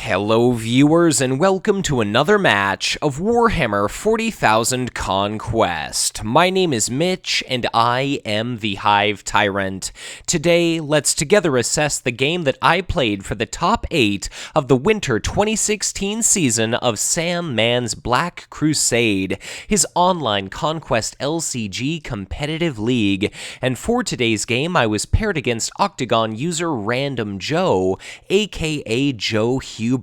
Hello viewers and welcome to another match of Warhammer 40,000 Conquest. My name is Mitch and I am the Hive Tyrant. Today, let's together assess the game that I played for the top 8 of the winter 2016 season of Sam Mann's Black Crusade, his online Conquest LCG competitive league. And for today's game, I was paired against Octagon user randomjoe, aka Joe Huber.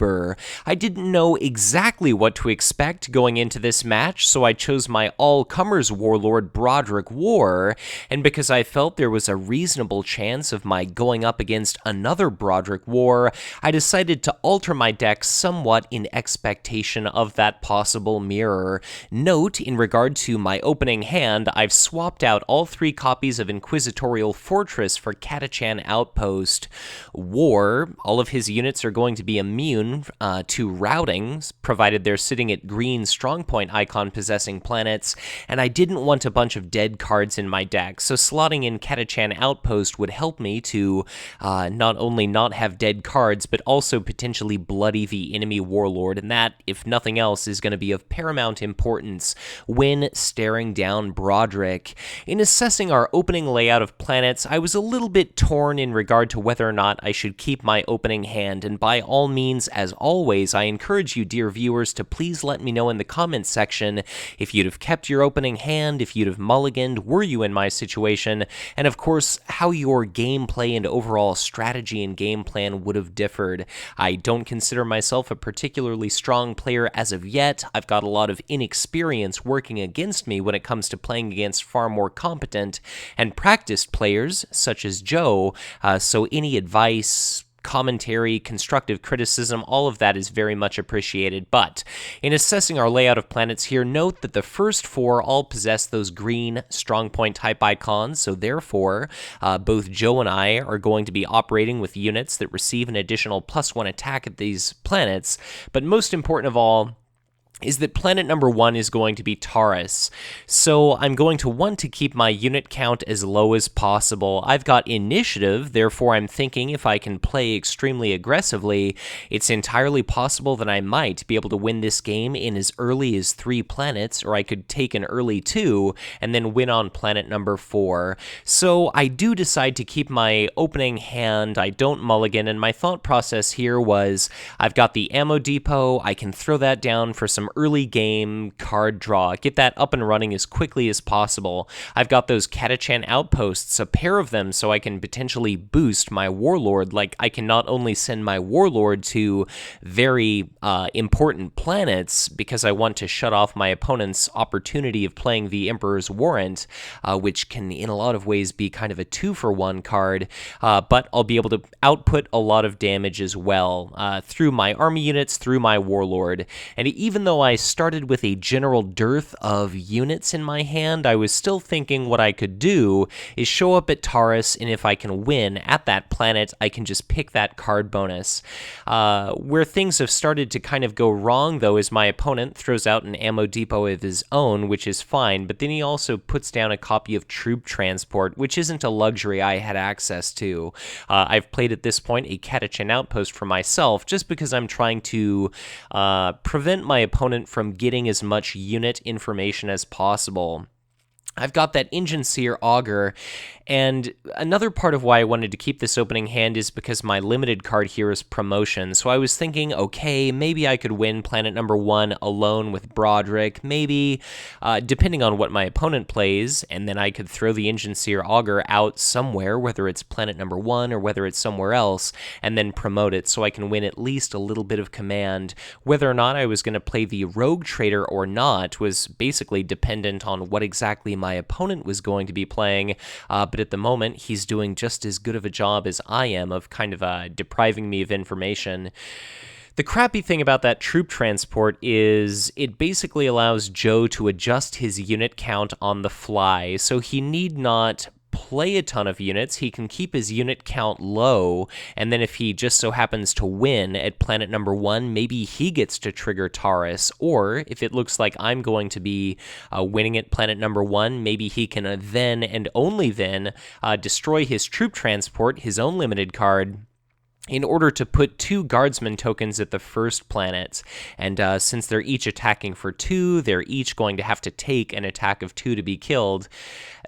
I didn't know exactly what to expect going into this match, so I chose my all-comers warlord Broderick Worr, and because I felt there was a reasonable chance of my going up against another Broderick Worr, I decided to alter my deck somewhat in expectation of that possible mirror. Note, in regard to my opening hand, I've swapped out all 3 copies of Inquisitorial Fortress for Catachan Outpost. Worr, all of his units are going to be immune to routing, provided they're sitting at green strongpoint icon possessing planets, and I didn't want a bunch of dead cards in my deck, so slotting in Catachan Outpost would help me to not only not have dead cards, but also potentially bloody the enemy warlord, and that, if nothing else, is going to be of paramount importance when staring down Broderick. In assessing our opening layout of planets, I was a little bit torn in regard to whether or not I should keep my opening hand, and by all means, as always, I encourage you, dear viewers, to please let me know in the comments section if you'd have kept your opening hand, if you'd have mulliganed, were you in my situation, and of course, how your gameplay and overall strategy and game plan would have differed. I don't consider myself a particularly strong player as of yet. I've got a lot of inexperience working against me when it comes to playing against far more competent and practiced players, such as Joe, so any advice, commentary, constructive criticism, all of that is very much appreciated. But in assessing our layout of planets here, note that the first 4 all possess those green strongpoint type icons, so therefore both Joe and I are going to be operating with units that receive an additional +1 attack at these planets. But most important of all is that planet number 1 is going to be Taurus, so I'm going to want to keep my unit count as low as possible. I've got initiative, therefore I'm thinking if I can play extremely aggressively, it's entirely possible that I might be able to win this game in as early as 3 planets, or I could take an early 2 and then win on planet number 4. So I do decide to keep my opening hand, I don't mulligan, and my thought process here was I've got the ammo depot, I can throw that down for some early game card draw, get that up and running as quickly as possible. I've got those Catachan Outposts, a pair of them, so I can potentially boost my Warlord. Like, I can not only send my Warlord to very important planets, because I want to shut off my opponent's opportunity of playing the Emperor's Warrant, which can in a lot of ways be kind of a 2-for-1 card, but I'll be able to output a lot of damage as well, through my army units, through my Warlord. And even though I started with a general dearth of units in my hand, I was still thinking what I could do is show up at Taurus, and if I can win at that planet, I can just pick that card bonus. Where things have started to kind of go wrong, though, is my opponent throws out an ammo depot of his own, which is fine, but then he also puts down a copy of Troop Transport, which isn't a luxury I had access to. I've played at this point a Catachan Outpost for myself, just because I'm trying to prevent my opponent from getting as much unit information as possible. I've got that Engine Seer Augur, and another part of why I wanted to keep this opening hand is because my limited card here is Promotion, so I was thinking, okay, maybe I could win planet number 1 alone with Broderick, maybe, depending on what my opponent plays, and then I could throw the Engine Seer Augur out somewhere, whether it's planet number 1 or whether it's somewhere else, and then promote it so I can win at least a little bit of command. Whether or not I was going to play the Rogue Trader or not was basically dependent on what exactly my opponent was going to be playing, but at the moment, he's doing just as good of a job as I am of kind of depriving me of information. The crappy thing about that troop transport is it basically allows Joe to adjust his unit count on the fly, so he need not play a ton of units, he can keep his unit count low, and then if he just so happens to win at planet number 1, maybe he gets to trigger Taurus, or if it looks like I'm going to be winning at planet number 1, maybe he can then, and only then, destroy his troop transport, his own limited card, in order to put 2 guardsman tokens at the first planet. And since they're each attacking for 2, they're each going to have to take an attack of 2 to be killed.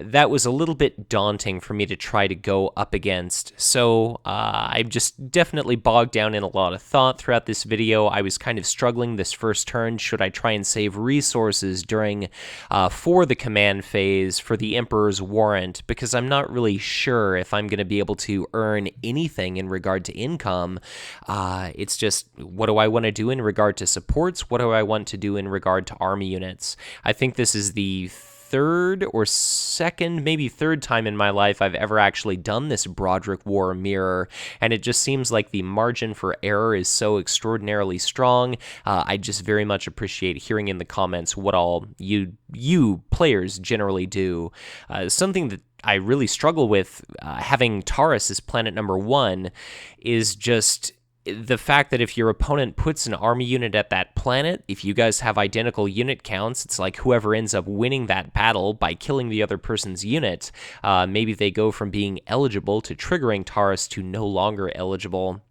That was a little bit daunting for me to try to go up against. So I just definitely bogged down in a lot of thought throughout this video. I was kind of struggling this first turn. Should I try and save resources during for the command phase for the Emperor's Warrant? Because I'm not really sure if I'm going to be able to earn anything in regard to income. It's just, what do I want to do in regard to supports? What do I want to do in regard to army units? I think this is the third or second, maybe third time in my life I've ever actually done this Broderick Worr mirror, and it just seems like the margin for error is so extraordinarily strong. I just very much appreciate hearing in the comments what all you players generally do. Something that I really struggle with having Taurus as planet number 1 is just the fact that if your opponent puts an army unit at that planet, if you guys have identical unit counts, it's like whoever ends up winning that battle by killing the other person's unit, maybe they go from being eligible to triggering Taurus to no longer eligible.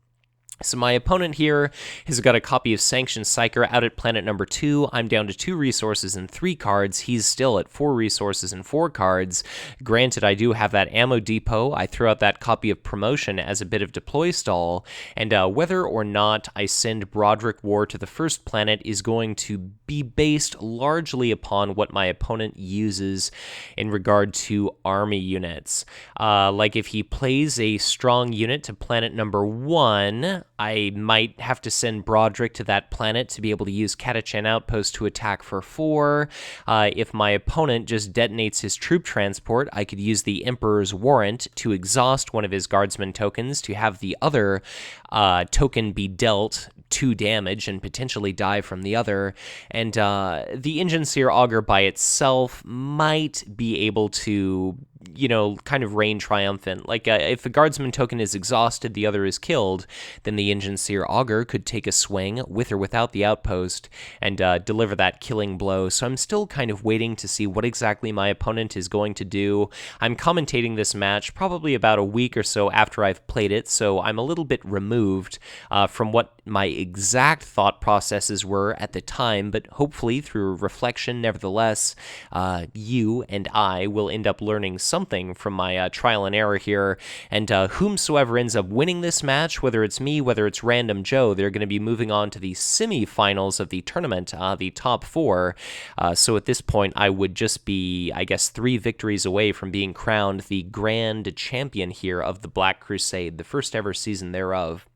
So my opponent here has got a copy of Sanctioned Psyker out at planet number 2. I'm down to 2 resources and 3 cards. He's still at 4 resources and 4 cards. Granted, I do have that ammo depot. I threw out that copy of Promotion as a bit of deploy stall, and whether or not I send Broderick Worr to the first planet is going to be based largely upon what my opponent uses in regard to army units. Like if he plays a strong unit to planet number 1, I might have to send Broderick to that planet to be able to use Catachan Outpost to attack for 4. If my opponent just detonates his troop transport, I could use the Emperor's Warrant to exhaust one of his guardsman tokens to have the other token be dealt 2 damage and potentially die from the other. And the Engine Seer Augur by itself might be able to, you know, kind of reign triumphant. Like, if the guardsman token is exhausted, the other is killed, then the Engine Seer Augur could take a swing, with or without the outpost, and deliver that killing blow. So I'm still kind of waiting to see what exactly my opponent is going to do. I'm commentating this match probably about a week or so after I've played it, so I'm a little bit removed from what my exact thought processes were at the time, but hopefully through reflection, nevertheless, you and I will end up learning something from my trial and error here, and whomsoever ends up winning this match, whether it's me, whether it's Random Joe, they're going to be moving on to the semi-finals of the tournament, the top 4, so at this point I would just be, I guess, 3 victories away from being crowned the grand champion here of the Black Crusade, the first ever season thereof.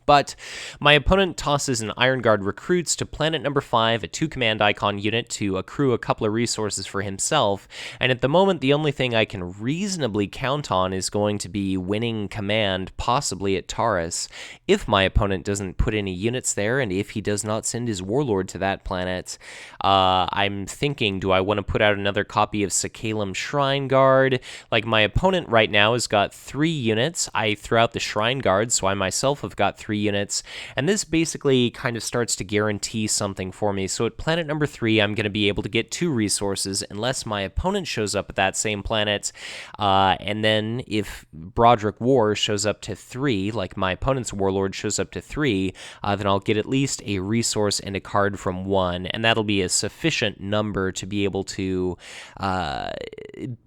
But my opponent tosses an Iron Guard Recruits to planet number 5, a 2-command icon unit to accrue a couple of resources for himself, and at the moment the only thing I can reasonably count on is going to be winning command, possibly at Taurus, if my opponent doesn't put any units there, and if he does not send his Warlord to that planet. I'm thinking, do I want to put out another copy of Sakhalem Shrine Guard? Like, my opponent right now has got 3 units. I threw out the Shrine Guard, so I myself have got 3 units, and this basically kind of starts to guarantee something for me. So at planet number 3, I'm going to be able to get 2 resources unless my opponent shows up at that same planet, and then if Broderick Worr shows up to 3, like my opponent's Warlord shows up to 3, then I'll get at least a resource and a card from 1, and that'll be a sufficient number to be able to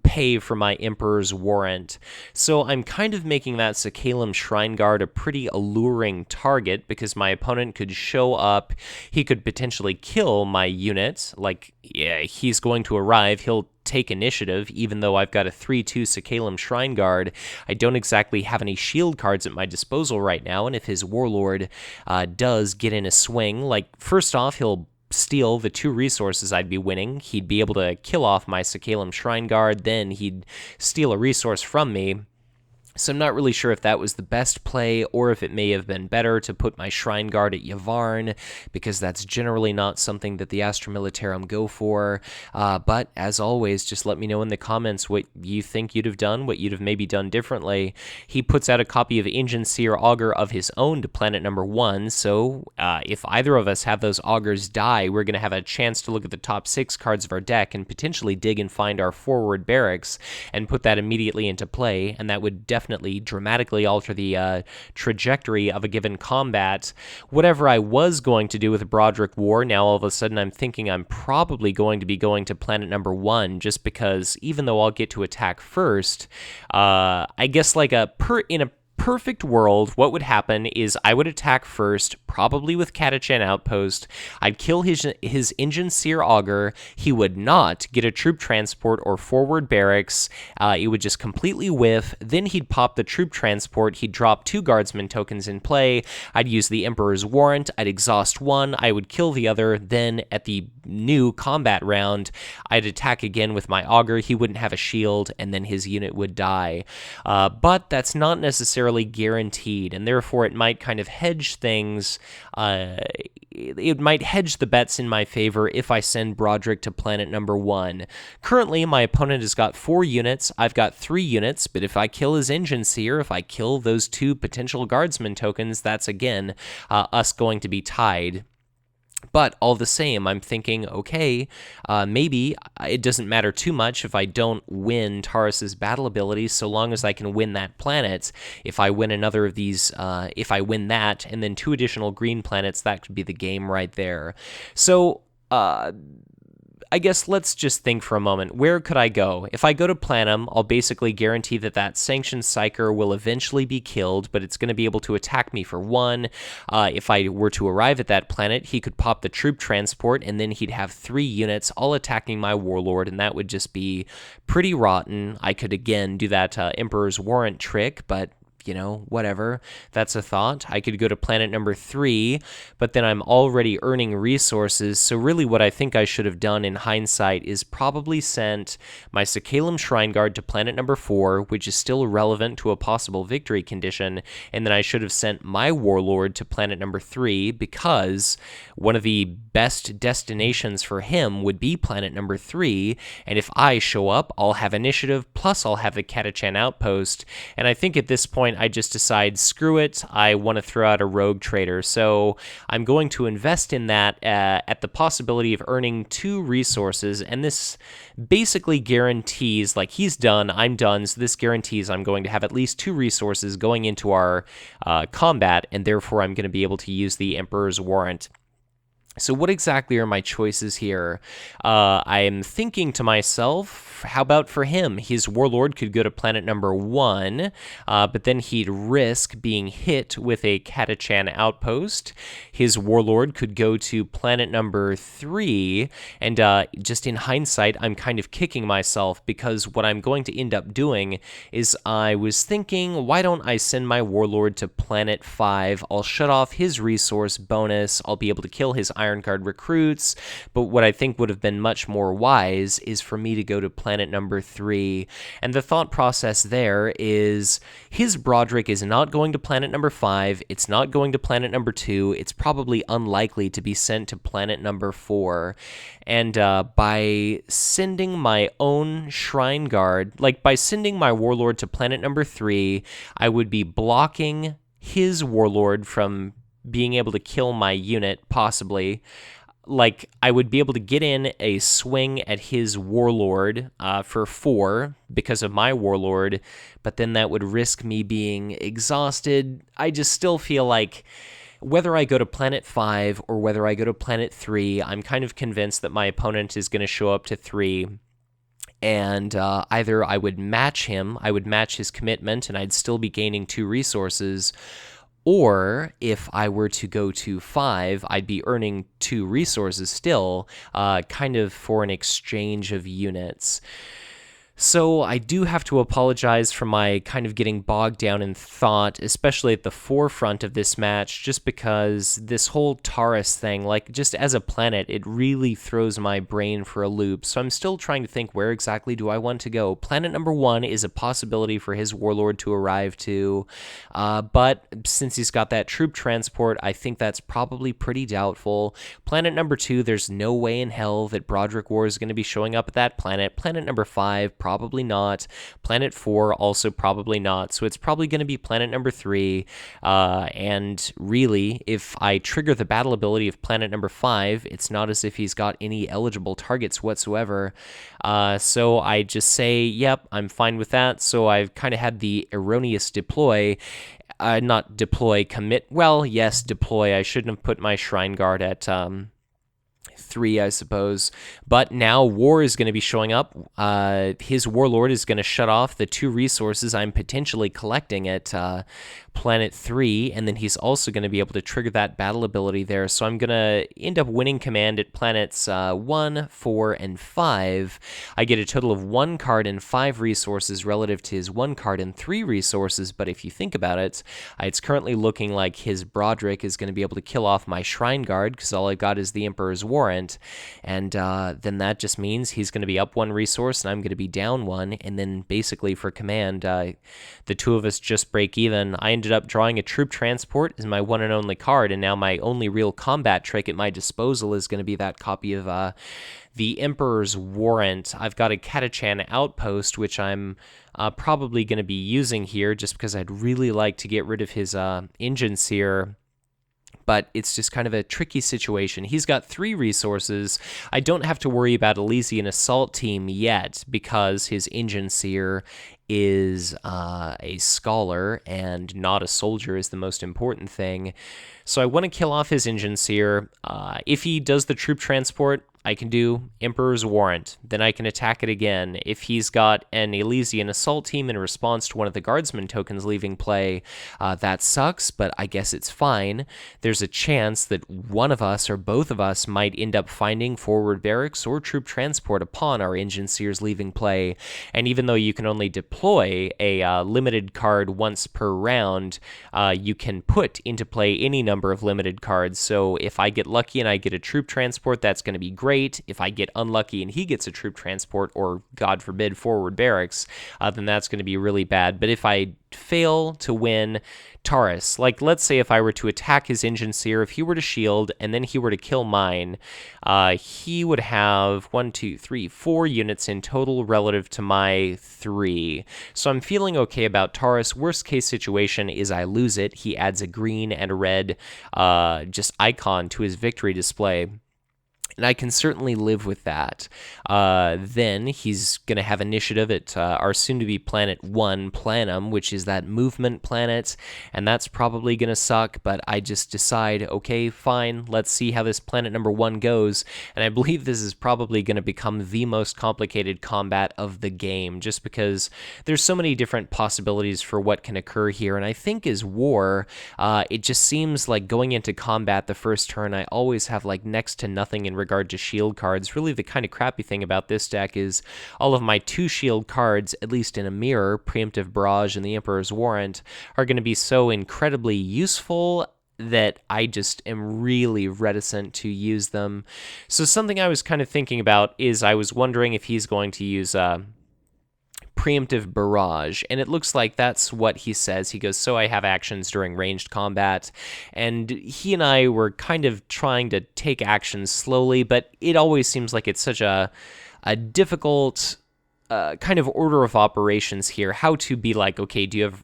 pay for my Emperor's Warrant. So I'm kind of making that Sakhalem Shrine Guard a pretty alluring target, because my opponent could show up, he could potentially kill my unit, like, yeah, he's going to arrive, he'll take initiative, even though I've got a 3/2 Sakhalem Shrine Guard. I don't exactly have any shield cards at my disposal right now, and if his Warlord does get in a swing, like, first off, he'll steal the 2 resources I'd be winning, he'd be able to kill off my Sakhalem Shrine Guard, then he'd steal a resource from me. So I'm not really sure if that was the best play, or if it may have been better to put my Shrine Guard at Yavvarn, because that's generally not something that the Astra Militarum go for. But as always, just let me know in the comments what you think you'd have done, what you'd have maybe done differently. He puts out a copy of Engine Seer Augur of his own to planet number 1, so if either of us have those Augurs die, we're going to have a chance to look at the top 6 cards of our deck and potentially dig and find our forward barracks and put that immediately into play, and that would definitely definitely dramatically alter the trajectory of a given combat. Whatever I was going to do with Broderick Worr, now all of a sudden I'm thinking I'm probably going to be going to planet number 1, just because even though I'll get to attack first, I guess like in a perfect world, what would happen is I would attack first, probably with Catachan Outpost. I'd kill his Engine Seer Augur. He would not get a troop transport or forward barracks. It would just completely whiff. Then he'd pop the troop transport. He'd drop 2 guardsman tokens in play. I'd use the Emperor's Warrant. I'd exhaust 1. I would kill the other. Then at the new combat round, I'd attack again with my Augur. He wouldn't have a shield, and then his unit would die. But that's not necessarily guaranteed, and therefore it might kind of hedge things. It might hedge the bets in my favor if I send Broderick to planet number 1. Currently, my opponent has got 4 units. I've got 3 units, but if I kill his Engine Seer, if I kill those 2 potential guardsman tokens, that's again us going to be tied. But all the same, I'm thinking, okay, maybe it doesn't matter too much if I don't win Taurus's battle abilities, so long as I can win that planet. If I win another of these, if I win that, and then 2 additional green planets, that could be the game right there. So, I guess let's just think for a moment. Where could I go? If I go to Planum, I'll basically guarantee that Sanctioned Psyker will eventually be killed, but it's going to be able to attack me for 1. If I were to arrive at that planet, he could pop the troop transport, and then he'd have 3 units all attacking my Warlord, and that would just be pretty rotten. I could, again, do that Emperor's Warrant trick, but you know, whatever. That's a thought. I could go to planet number 3, but then I'm already earning resources, so really what I think I should have done in hindsight is probably sent my Sakhalem Shrine Guard to planet number 4, which is still relevant to a possible victory condition, and then I should have sent my Warlord to planet number 3, because one of the best destinations for him would be planet number 3, and if I show up, I'll have initiative, plus I'll have the Catachan Outpost, and I think at this point I just decide, screw it, I want to throw out a rogue trader. So I'm going to invest in that at the possibility of earning 2 resources, and this basically guarantees, like he's done, I'm done, so this guarantees I'm going to have at least 2 resources going into our combat, and therefore I'm going to be able to use the Emperor's Warrant. So what exactly are my choices here? I'm thinking to myself, how about for him? His Warlord could go to planet number 1, but then he'd risk being hit with a Catachan Outpost. His Warlord could go to planet number 3, and just in hindsight, I'm kind of kicking myself, because what I'm going to end up doing is I was thinking, why don't I send my Warlord to planet 5? I'll shut off his resource bonus, I'll be able to kill his Iron Guard recruits, but what I think would have been much more wise is for me to go to planet number 3, and the thought process there is his Broderick is not going to planet number 5, it's not going to planet number 2, it's probably unlikely to be sent to planet number 4, and by sending my own Shrine Guard, like by sending my Warlord to planet number 3, I would be blocking his Warlord from being able to kill my unit, possibly. Like, I would be able to get in a swing at his Warlord for 4 because of my Warlord, but then that would risk me being exhausted. I just still feel like whether I go to planet 5 or whether I go to planet 3, I'm kind of convinced that my opponent is going to show up to 3. And either I would match him, I would match his commitment, and I'd still be gaining 2 resources, or if I were to go to 5, I'd be earning 2 resources still, kind of for an exchange of units. So I do have to apologize for my kind of getting bogged down in thought, especially at the forefront of this match, just because this whole Taurus thing, like just as a planet, it really throws my brain for a loop. So I'm still trying to think, where exactly do I want to go? Planet number 1 is a possibility for his Warlord to arrive to, but since he's got that troop transport, I think that's probably pretty doubtful. Planet number 2, there's no way in hell that Broderick Worr is going to be showing up at that planet. Planet number 5, probably not. Planet 4, also probably not. So it's probably going to be planet number 3. And really, if I trigger the battle ability of planet number 5, it's not as if he's got any eligible targets whatsoever. So I just say, yep, I'm fine with that. So I've kind of had the erroneous deploy. Not deploy, commit. Well, yes, deploy. I shouldn't have put my Shrine Guard at 3, I suppose. But now War is going to be showing up. His Warlord is going to shut off the 2 resources I'm potentially collecting at planet 3, and then he's also going to be able to trigger that battle ability there. So I'm going to end up winning command at planets 1, 4, and 5. I get a total of 1 card and 5 resources relative to his 1 card and 3 resources, but if you think about it, it's currently looking like his Broderick is going to be able to kill off my Shrine Guard, because all I've got is the Emperor's Warrant, and then that just means he's going to be up 1 resource and I'm going to be down 1, and then basically for command, the 2 of us just break even. I ended up drawing a Troop Transport as my one and only card, and now my only real combat trick at my disposal is going to be that copy of the Emperor's Warrant. I've got a Catachan Outpost, which I'm probably going to be using here just because I'd really like to get rid of his Engine Seer. But it's just kind of a tricky situation. He's got 3 resources. I don't have to worry about Elysian Assault Team yet because his Engine Seer is a Scholar and not a Soldier is the most important thing. So I want to kill off his Engine Seer. If he does the Troop Transport, I can do Emperor's Warrant. Then I can attack it again. If he's got an Elysian Assault Team in response to one of the Guardsman tokens leaving play, that sucks, but I guess it's fine. There's a chance that one of us or both of us might end up finding Forward Barracks or Troop Transport upon our Engine Seers leaving play. And even though you can only deploy a limited card once per round, you can put into play any number of limited cards. So if I get lucky and I get a Troop Transport, that's going to be great. If I get unlucky and he gets a Troop Transport or, God forbid, Forward Barracks, then that's going to be really bad. But if I fail to win Taurus, like let's say if I were to attack his Engine Seer, if he were to shield and then he were to kill mine, he would have 1, 2, 3, 4 units in total relative to my 3. So I'm feeling okay about Taurus. Worst case situation is I lose it. He adds a green and a red just icon to his victory display. And I can certainly live with that. Then he's going to have initiative at our soon-to-be planet 1, Planum, which is that movement planet, and that's probably going to suck, but I just decide, okay, fine, let's see how this planet number 1 goes, and I believe this is probably going to become the most complicated combat of the game, just because there's so many different possibilities for what can occur here, and I think as War, it just seems like going into combat the first turn, I always have like next to nothing in regard to shield cards. Really, the kind of crappy thing about this deck is all of my 2 shield cards, at least in a mirror, Preemptive Barrage and the Emperor's Warrant, are going to be so incredibly useful that I just am really reticent to use them. So something I was kind of thinking about is I was wondering if he's going to use Preemptive Barrage, and it looks like that's what he says. He goes, so I have actions during ranged combat, and he and I were kind of trying to take actions slowly, but it always seems like it's such a difficult kind of order of operations here, how to be like, okay, do you have,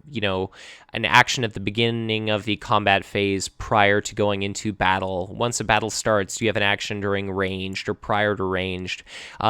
an action at the beginning of the combat phase prior to going into battle? Once a battle starts, do you have an action during ranged or prior to ranged?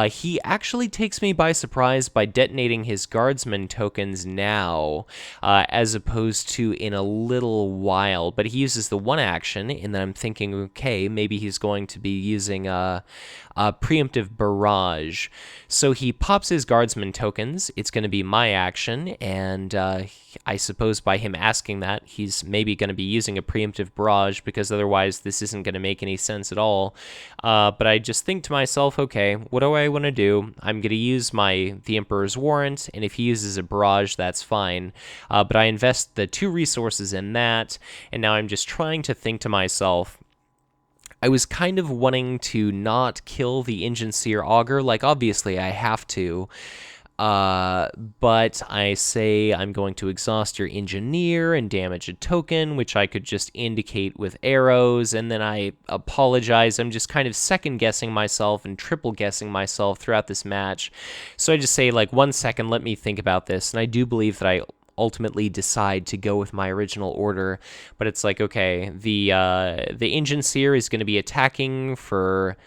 He actually takes me by surprise by detonating his Guardsman tokens now, as opposed to in a little while, but he uses the 1 action, and then I'm thinking, okay, maybe he's going to be using Preemptive Barrage. So he pops his Guardsman tokens. It's going to be my action, and I suppose by him asking that, he's maybe going to be using a Preemptive Barrage, because otherwise this isn't going to make any sense at all. But I just think to myself, okay, what do I want to do? I'm going to use the Emperor's Warrant, and if he uses a Barrage, that's fine. But I invest the 2 resources in that, and now I'm just trying to think to myself, I was kind of wanting to not kill the Engine Seer Augur, like obviously I have to, But I say I'm going to exhaust your engineer and damage a token, which I could just indicate with arrows, and then I apologize. I'm just kind of second-guessing myself and triple-guessing myself throughout this match. So I just say, like, 1 second, let me think about this, and I do believe that I ultimately decide to go with my original order, but it's like, okay, the Engine Seer is going to be attacking for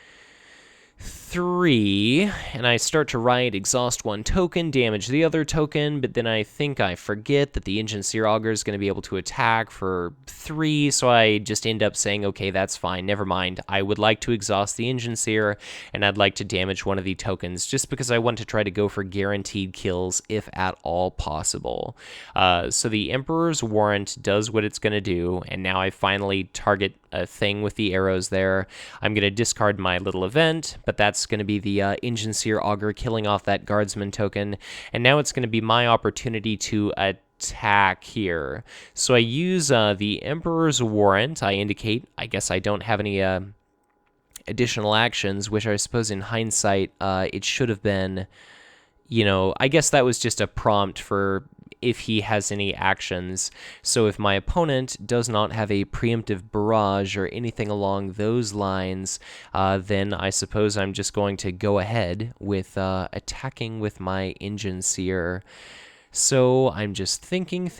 3, and I start to write exhaust 1 token, damage the other token, but then I think I forget that the Engine Seer Augur is going to be able to attack for 3, so I just end up saying, okay, that's fine, never mind. I would like to exhaust the Engine Seer, and I'd like to damage one of the tokens, just because I want to try to go for guaranteed kills, if at all possible. So the Emperor's Warrant does what it's going to do, and now I finally target a thing with the arrows there. I'm going to discard my little event, but that's going to be the Engine Seer Augur killing off that Guardsman token, and now it's going to be my opportunity to attack here. So I use the Emperor's Warrant. I indicate, I guess I don't have any additional actions, which I suppose in hindsight it should have been, you know, I guess that was just a prompt for if he has any actions. So if my opponent does not have a preemptive barrage or anything along those lines, then I suppose I'm just going to go ahead with attacking with my Engine Seer. So I'm just thinking.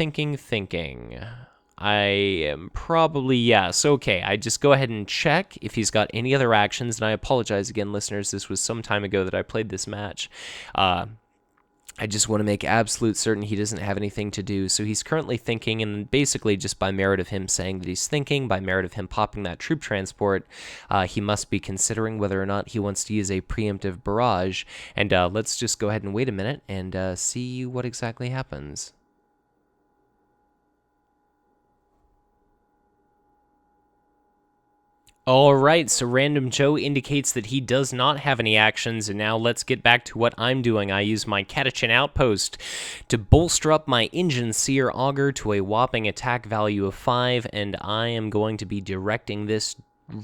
I am probably, yes, okay, I just go ahead and check if he's got any other actions, and I apologize again, listeners, this was some time ago that I played this match. I just want to make absolute certain he doesn't have anything to do. So he's currently thinking, and basically just by merit of him saying that he's thinking, by merit of him popping that troop transport, he must be considering whether or not he wants to use a preemptive barrage. And let's just go ahead and wait a minute and see what exactly happens. Alright, so Random Joe indicates that he does not have any actions, and now let's get back to what I'm doing. I use my Catachan Outpost to bolster up my Engine Seer Augur to a whopping attack value of 5, and I am going to be directing this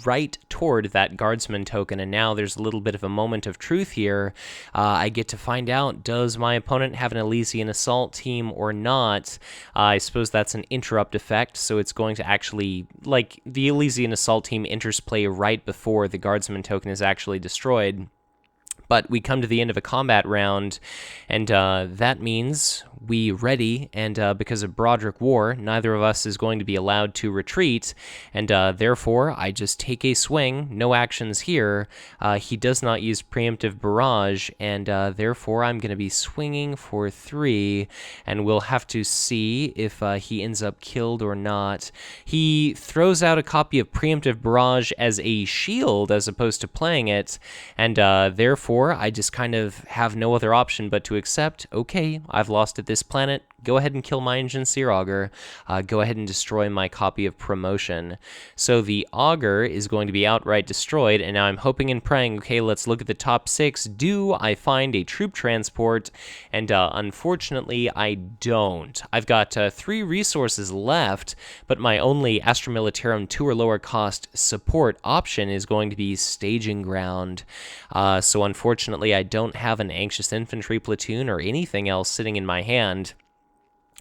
right toward that Guardsman token, and now there's a little bit of a moment of truth here. I get to find out, does my opponent have an Elysian Assault team or not? I suppose that's an interrupt effect, so it's going to actually, like, the Elysian Assault team enters play right before the Guardsman token is actually destroyed. But we come to the end of a combat round, and that means we ready, and because of Broderick Worr, neither of us is going to be allowed to retreat, and therefore I just take a swing, no actions here. He does not use preemptive barrage, and therefore I'm going to be swinging for 3, and we'll have to see if he ends up killed or not. He throws out a copy of preemptive barrage as a shield as opposed to playing it, and therefore I just kind of have no other option but to accept, okay, I've lost at this planet, go ahead and kill my Engine Seer Augur, go ahead and destroy my copy of Promotion. So the Augur is going to be outright destroyed, and now I'm hoping and praying, okay, let's look at the top 6. Do I find a troop transport? And unfortunately, I don't. I've got 3 resources left, but my only Astra Militarum 2 or lower cost support option is going to be Staging Ground. So unfortunately, I don't have an Anxious Infantry platoon or anything else sitting in my hand,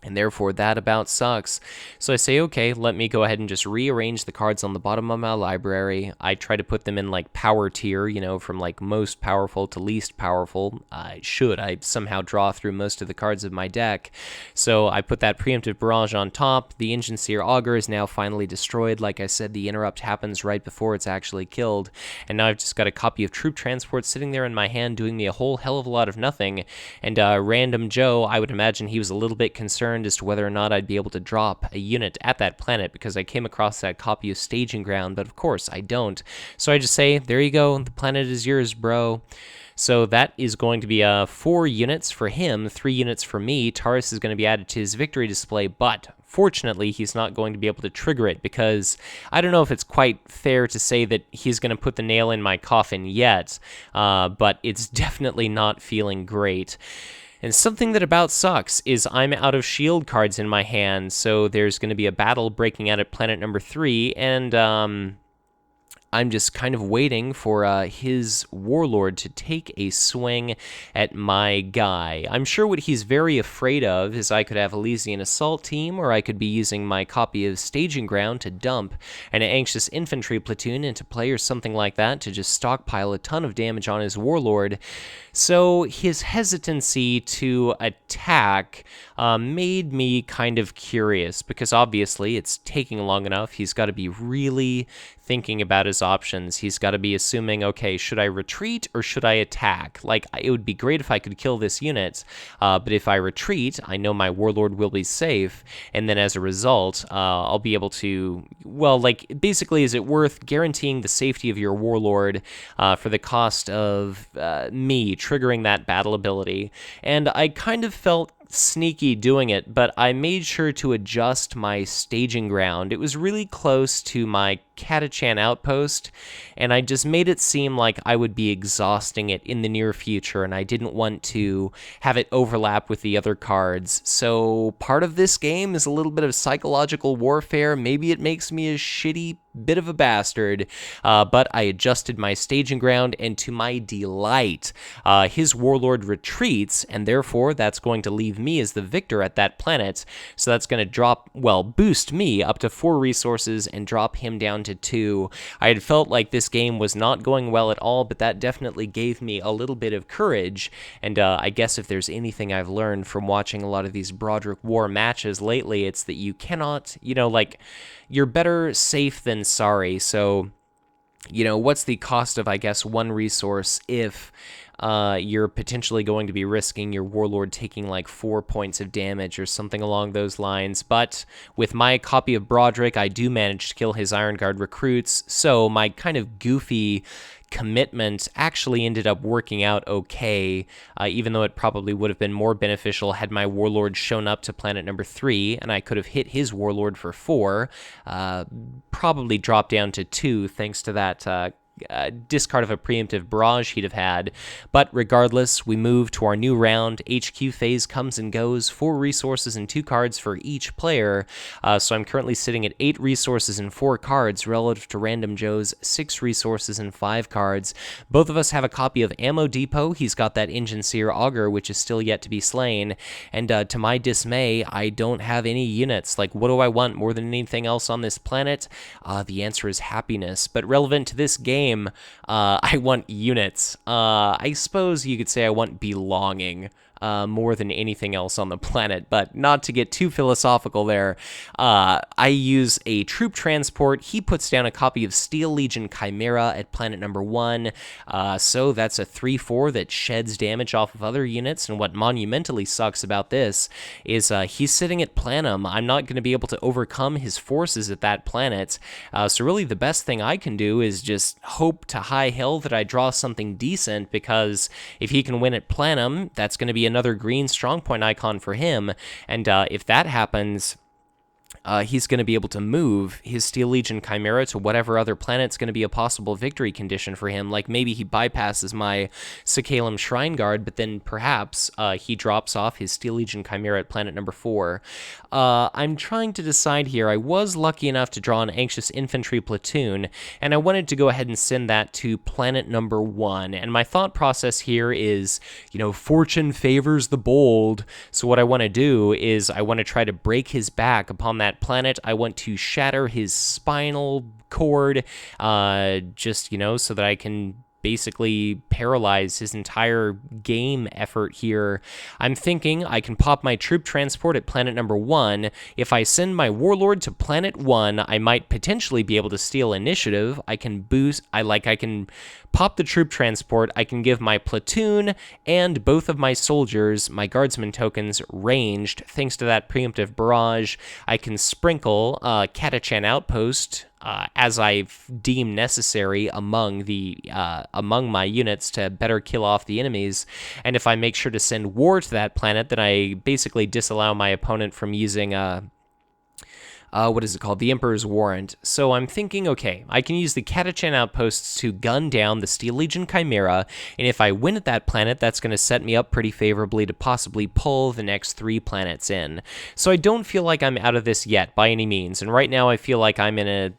and therefore that about sucks. So I say, okay, let me go ahead and just rearrange the cards on the bottom of my library. I try to put them in like power tier, you know, from like most powerful to least powerful. I somehow draw through most of the cards of my deck. So I put that preemptive barrage on top. The Engine Seer Augur is now finally destroyed. Like I said, the interrupt happens right before it's actually killed. And now I've just got a copy of Troop Transport sitting there in my hand doing me a whole hell of a lot of nothing. And Random Joe, I would imagine he was a little bit concerned as to whether or not I'd be able to drop a unit at that planet because I came across that copy of Staging Ground, but of course I don't. So I just say, there you go, the planet is yours, bro. So that is going to be 4 units for him, 3 units for me. Taurus is going to be added to his victory display, but fortunately he's not going to be able to trigger it because I don't know if it's quite fair to say that he's going to put the nail in my coffin yet, but it's definitely not feeling great. And something that about sucks is I'm out of shield cards in my hand, so there's going to be a battle breaking out at planet number 3, and I'm just kind of waiting for his Warlord to take a swing at my guy. I'm sure what he's very afraid of is I could have Elysian Assault Team, or I could be using my copy of Staging Ground to dump an Anxious Infantry platoon into play or something like that to just stockpile a ton of damage on his Warlord. So his hesitancy to attack made me kind of curious, because obviously it's taking long enough. He's got to be really thinking about his options. He's got to be assuming, okay, should I retreat or should I attack? Like, it would be great if I could kill this unit, but if I retreat, I know my Warlord will be safe, and then as a result, I'll be able to, well, like, basically, is it worth guaranteeing the safety of your Warlord for the cost of me triggering that battle ability? And I kind of felt sneaky doing it, but I made sure to adjust my staging ground. It was really close to my Catachan outpost, and I just made it seem like I would be exhausting it in the near future, and I didn't want to have it overlap with the other cards. So part of this game is a little bit of psychological warfare. Maybe it makes me a shitty bit of a bastard, but I adjusted my staging ground, and to my delight, his Warlord retreats, and therefore that's going to leave me as the victor at that planet. So that's going to boost me up to 4 resources and drop him down to 2. I had felt like this game was not going well at all, but that definitely gave me a little bit of courage, and I guess if there's anything I've learned from watching a lot of these Broderick Worr matches lately, it's that you cannot, you're better safe than sorry. So, what's the cost of, I guess, 1 resource if you're potentially going to be risking your Warlord taking like 4 points of damage or something along those lines? But with my copy of Broderick, I do manage to kill his Iron Guard recruits, so my kind of goofy commitment actually ended up working out okay, even though it probably would have been more beneficial had my Warlord shown up to planet number 3, and I could have hit his Warlord for 4, probably dropped down to 2 thanks to that discard of a preemptive barrage he'd have had. But regardless, we move to our new round. HQ phase comes and goes, 4 resources and 2 cards for each player, so I'm currently sitting at 8 resources and 4 cards relative to Random Joe's 6 resources and 5 cards. Both of us have a copy of Ammo Depot. He's got that Engine Seer Augur, which is still yet to be slain, and to my dismay, I don't have any units. Like, what do I want more than anything else on this planet? The answer is happiness. But relevant to this game, I want units. I suppose you could say I want belonging more than anything else on the planet, but not to get too philosophical there. I use a troop transport. He puts down a copy of Steel Legion Chimera at planet number 1, so that's a 3/4 that sheds damage off of other units, and what monumentally sucks about this is he's sitting at Planum. I'm not going to be able to overcome his forces at that planet, so really the best thing I can do is just hope to high hell that I draw something decent, because if he can win at Planum, that's going to be another green strong point icon for him, and if that happens, he's going to be able to move his Steel Legion Chimera to whatever other planet's going to be a possible victory condition for him. Like, maybe he bypasses my Sakhalem Shrine Guard, but then perhaps he drops off his Steel Legion Chimera at planet number 4. I'm trying to decide here. I was lucky enough to draw an Anxious Infantry platoon, and I wanted to go ahead and send that to planet number 1. And my thought process here is, fortune favors the bold. So what I want to do is I want to try to break his back upon that planet. I want to shatter his spinal cord, so that I can basically paralyze his entire game effort here. I'm thinking I can pop my troop transport at planet number 1. If I send my Warlord to planet 1, I might potentially be able to steal initiative. I can pop the troop transport. I can give my platoon and both of my soldiers, my guardsman tokens, ranged thanks to that preemptive barrage. I can sprinkle Catachan Outpost as I deem necessary among my units to better kill off the enemies. And if I make sure to send war to that planet, then I basically disallow my opponent from using the Emperor's Warrant. So I'm thinking, okay, I can use the Catachan Outposts to gun down the Steel Legion Chimera, and if I win at that planet, that's going to set me up pretty favorably to possibly pull the next 3 planets in. So I don't feel like I'm out of this yet, by any means, and right now I feel like I'm in a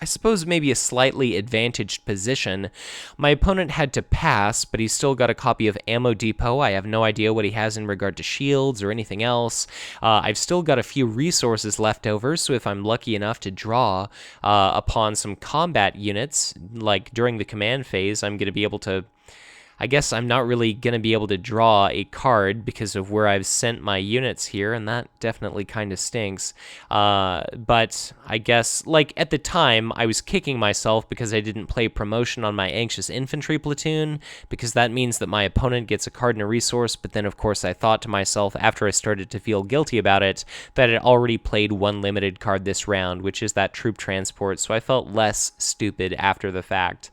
I suppose maybe a slightly advantaged position. My opponent had to pass, but he's still got a copy of Ammo Depot. I have no idea what he has in regard to shields or anything else. I've still got a few resources left over, so if I'm lucky enough to draw upon some combat units, like during the command phase, I'm going to be able to... I guess I'm not really going to be able to draw a card because of where I've sent my units here, and that definitely kind of stinks. But I guess, like, at the time, I was kicking myself because I didn't play promotion on my Anxious Infantry platoon, because that means that my opponent gets a card and a resource, but then, of course, I thought to myself, after I started to feel guilty about it, that I already played one limited card this round, which is that Troop Transport, so I felt less stupid after the fact.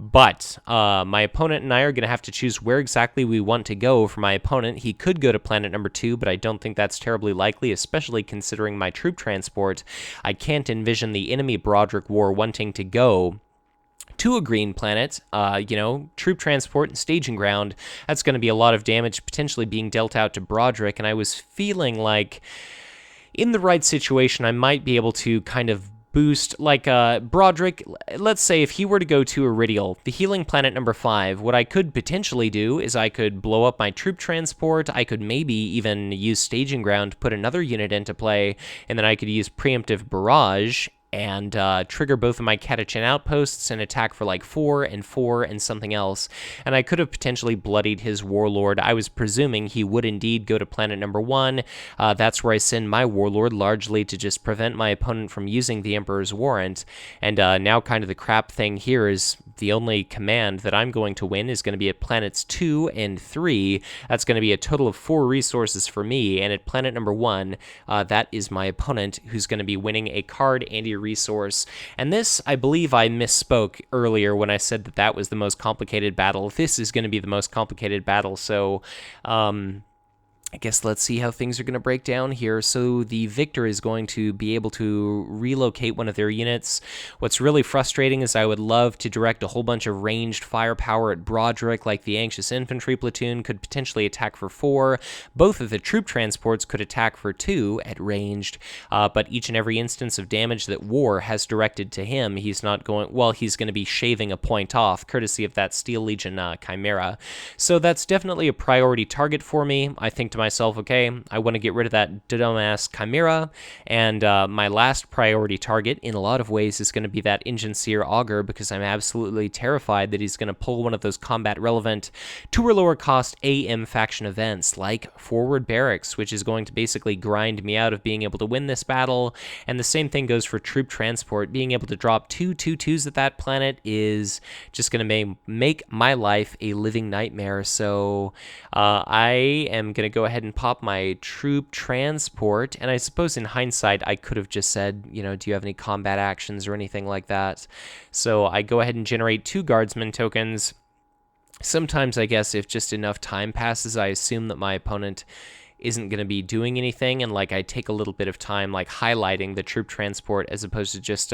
But my opponent and I are going to have to choose where exactly we want to go. For my opponent, he could go to planet number 2, but I don't think that's terribly likely, especially considering my troop transport. I can't envision the enemy Broderick Worr wanting to go to a green planet, troop transport and staging ground. That's going to be a lot of damage potentially being dealt out to Broderick, and I was feeling like in the right situation, I might be able to kind of boost, like Broderick, let's say if he were to go to Iridial, the healing planet number 5, what I could potentially do is I could blow up my troop transport, I could maybe even use staging ground, put another unit into play, and then I could use preemptive barrage and trigger both of my Catachan outposts and attack for like 4 and 4 and something else. And I could have potentially bloodied his Warlord. I was presuming he would indeed go to planet number 1. That's where I send my Warlord, largely to just prevent my opponent from using the Emperor's Warrant. And now kind of the crap thing here is the only command that I'm going to win is going to be at planets 2 and 3. That's going to be a total of 4 resources for me. And at planet number 1, that is my opponent, who's going to be winning a card and a resource. And this, I believe I misspoke earlier when I said that that was the most complicated battle. This is going to be the most complicated battle, so I guess let's see how things are going to break down here. So the victor is going to be able to relocate one of their units. What's really frustrating is I would love to direct a whole bunch of ranged firepower at Broderick, like the Anxious Infantry platoon could potentially attack for 4. Both of the troop transports could attack for 2 at ranged, but each and every instance of damage that Worr has directed to him, he's not going, well, he's going to be shaving a point off, courtesy of that Steel Legion Chimera. So that's definitely a priority target for me. I think to myself, okay, I want to get rid of that dumbass Chimera, and my last priority target, in a lot of ways, is going to be that Enginseer Augur, because I'm absolutely terrified that he's going to pull one of those combat-relevant 2 or lower cost AM faction events, like Forward Barracks, which is going to basically grind me out of being able to win this battle, and the same thing goes for Troop Transport. Being able to drop 2 2/2s at that planet is just going to make my life a living nightmare, so I am going to go ahead and pop my troop transport, and I suppose in hindsight I could have just said, do you have any combat actions or anything like that? So I go ahead and generate 2 guardsman tokens. Sometimes I guess if just enough time passes, I assume that my opponent isn't going to be doing anything, and like I take a little bit of time like highlighting the troop transport as opposed to just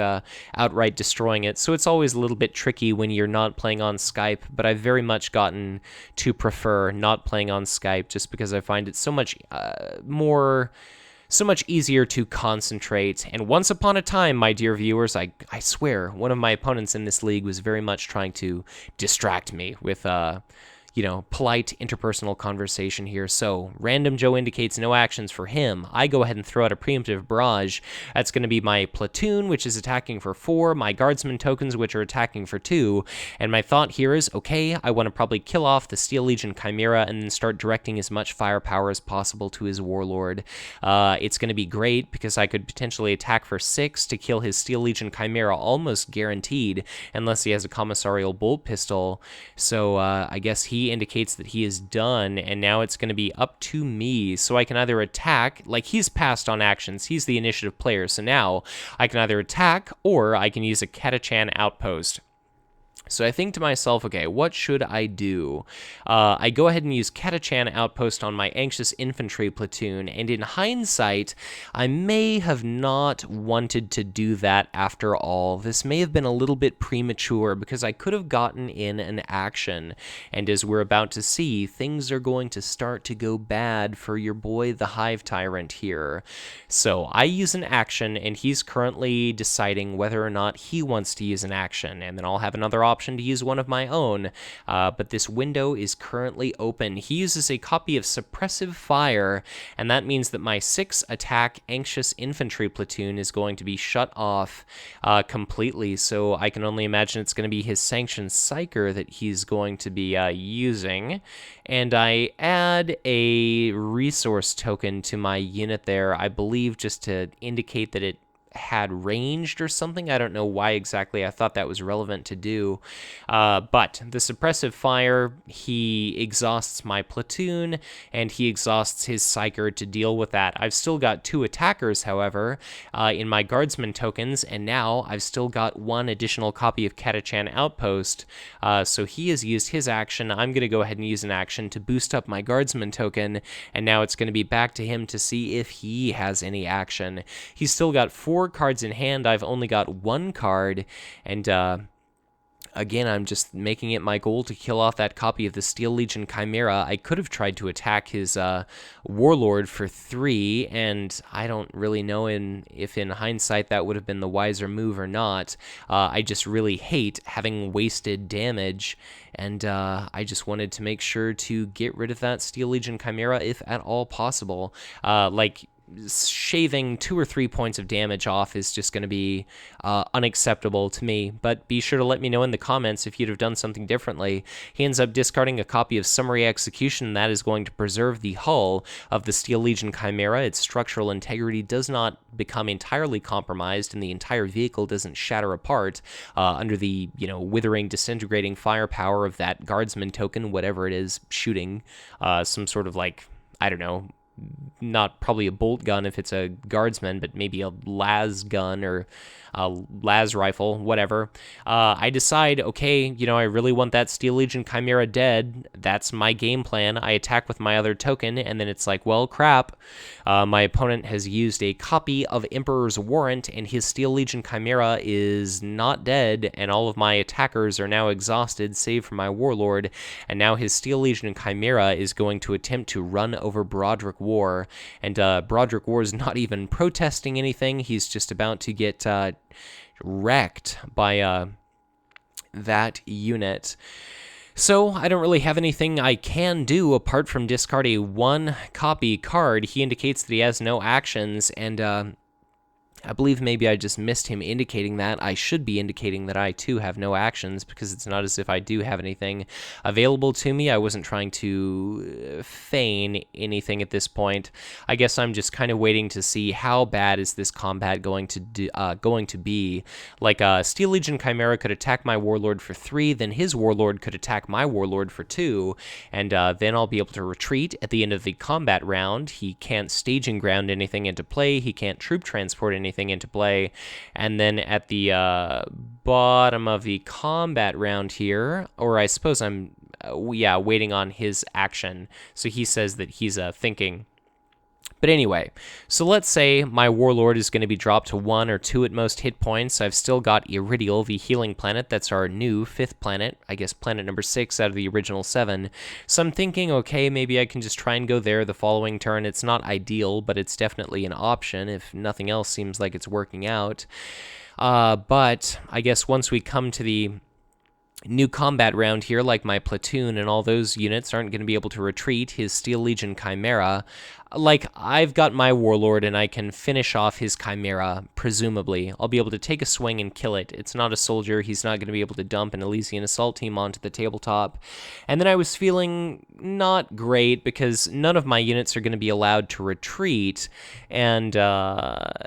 outright destroying it. So it's always a little bit tricky when you're not playing on Skype, but I've very much gotten to prefer not playing on Skype just because I find it so much so much easier to concentrate. And once upon a time, my dear viewers, I swear, one of my opponents in this league was very much trying to distract me with polite interpersonal conversation here. So Random Joe indicates no actions for him. I go ahead and throw out a preemptive barrage. That's going to be my platoon, which is attacking for 4, my guardsman tokens, which are attacking for 2, and my thought here is, okay, I want to probably kill off the Steel Legion Chimera and then start directing as much firepower as possible to his Warlord. It's going to be great because I could potentially attack for 6 to kill his Steel Legion Chimera, almost guaranteed, unless he has a commissarial bolt pistol. So I guess he indicates that he is done, and now it's going to be up to me. So I can either attack, like he's passed on actions, he's the initiative player, so now I can either attack or I can use a Catachan outpost. So I think to myself, okay, what should I do? I go ahead and use Catachan Outpost on my Anxious Infantry platoon, and in hindsight, I may have not wanted to do that after all. This may have been a little bit premature, because I could have gotten in an action, and as we're about to see, things are going to start to go bad for your boy, the Hive Tyrant here. So I use an action, and he's currently deciding whether or not he wants to use an action, and then I'll have another option to use one of my own, but this window is currently open. He uses a copy of Suppressive Fire, and that means that my 6-attack Anxious Infantry platoon is going to be shut off completely, so I can only imagine it's going to be his Sanctioned Psyker that he's going to be using, and I add a resource token to my unit there, I believe just to indicate that it had ranged or something. I don't know why exactly I thought that was relevant to do, but the Suppressive Fire, he exhausts my platoon, and he exhausts his Psyker to deal with that. I've still got 2 attackers, however, in my Guardsman tokens, and now I've still got 1 additional copy of Catachan Outpost, so he has used his action. I'm going to go ahead and use an action to boost up my Guardsman token, and now it's going to be back to him to see if he has any action. He's still got 4 cards in hand. I've only got 1 card, and again, I'm just making it my goal to kill off that copy of the Steel Legion Chimera. I could have tried to attack his Warlord for 3, and I don't really know if in hindsight that would have been the wiser move or not. I just really hate having wasted damage, and I just wanted to make sure to get rid of that Steel Legion Chimera if at all possible. Shaving 2 or 3 points of damage off is just going to be unacceptable to me, but be sure to let me know in the comments if you'd have done something differently. He ends up discarding a copy of Summary Execution. That is going to preserve the hull of the Steel Legion Chimera. Its structural integrity does not become entirely compromised, and the entire vehicle doesn't shatter apart under the, withering, disintegrating firepower of that Guardsman token, whatever it is, shooting some sort of, I don't know, not probably a bolt gun if it's a guardsman, but maybe a las gun or a las rifle, whatever. I decide, okay, I really want that Steel Legion Chimera dead. That's my game plan. I attack with my other token, and then it's like, well, crap. My opponent has used a copy of Emperor's Warrant, and his Steel Legion Chimera is not dead, and all of my attackers are now exhausted, save for my Warlord, and now his Steel Legion Chimera is going to attempt to run over Broderick Worr, and Broderick Worr is not even protesting anything. He's just about to get wrecked by that unit. So I don't really have anything I can do apart from discard a 1 copy card. He indicates that he has no actions, and I believe maybe I just missed him indicating that. I should be indicating that I, too, have no actions, because it's not as if I do have anything available to me. I wasn't trying to feign anything at this point. I guess I'm just kind of waiting to see how bad is this combat going to be. Like, Steel Legion Chimera could attack my Warlord for 3, then his Warlord could attack my Warlord for 2, and then I'll be able to retreat at the end of the combat round. He can't staging ground anything into play. He can't troop transport anything into play, and then at the bottom of the combat round here, or I suppose I'm waiting on his action, so he says that he's thinking. But anyway, so let's say my Warlord is going to be dropped to 1 or 2 at most hit points. I've still got Iridial, the healing planet. That's our new 5th planet. I guess planet number 6 out of the original 7. So I'm thinking, okay, maybe I can just try and go there the following turn. It's not ideal, but it's definitely an option if nothing else seems like it's working out. But I guess once we come to the new combat round here, like my platoon and all those units aren't going to be able to retreat, his Steel Legion Chimera, like, I've got my Warlord and I can finish off his Chimera, presumably. I'll be able to take a swing and kill it. It's not a soldier. He's not going to be able to dump an Elysian Assault Team onto the tabletop. And then I was feeling not great because none of my units are going to be allowed to retreat. And,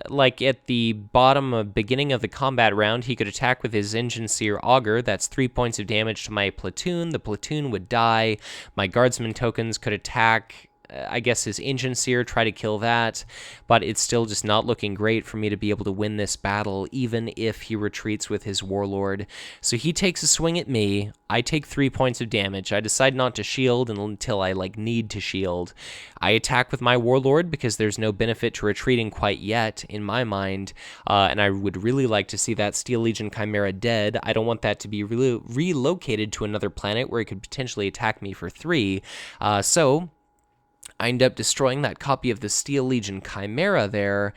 like, at the beginning of the combat round, he could attack with his Engine Seer Augur. That's 3 points of damage to my platoon. The platoon would die. My Guardsman tokens could attack I guess, his Engine Seer, try to kill that, but it's still just not looking great for me to be able to win this battle, even if he retreats with his Warlord. So he takes a swing at me. I take 3 points of damage. I decide not to shield until I, need to shield. I attack with my Warlord because there's no benefit to retreating quite yet, in my mind, and I would really like to see that Steel Legion Chimera dead. I don't want that to be relocated to another planet where it could potentially attack me for 3. So I end up destroying that copy of the Steel Legion Chimera there,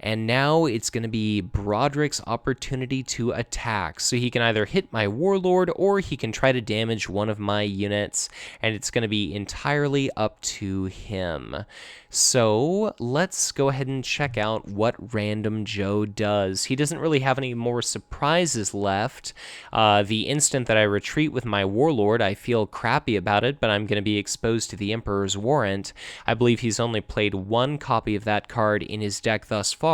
and now it's going to be Broderick's opportunity to attack. So he can either hit my Warlord or he can try to damage one of my units, and it's going to be entirely up to him. So let's go ahead and check out what Random Joe does. He doesn't really have any more surprises left. The instant that I retreat with my Warlord, I feel crappy about it, but I'm going to be exposed to the Emperor's Warrant. I believe he's only played 1 copy of that card in his deck thus far,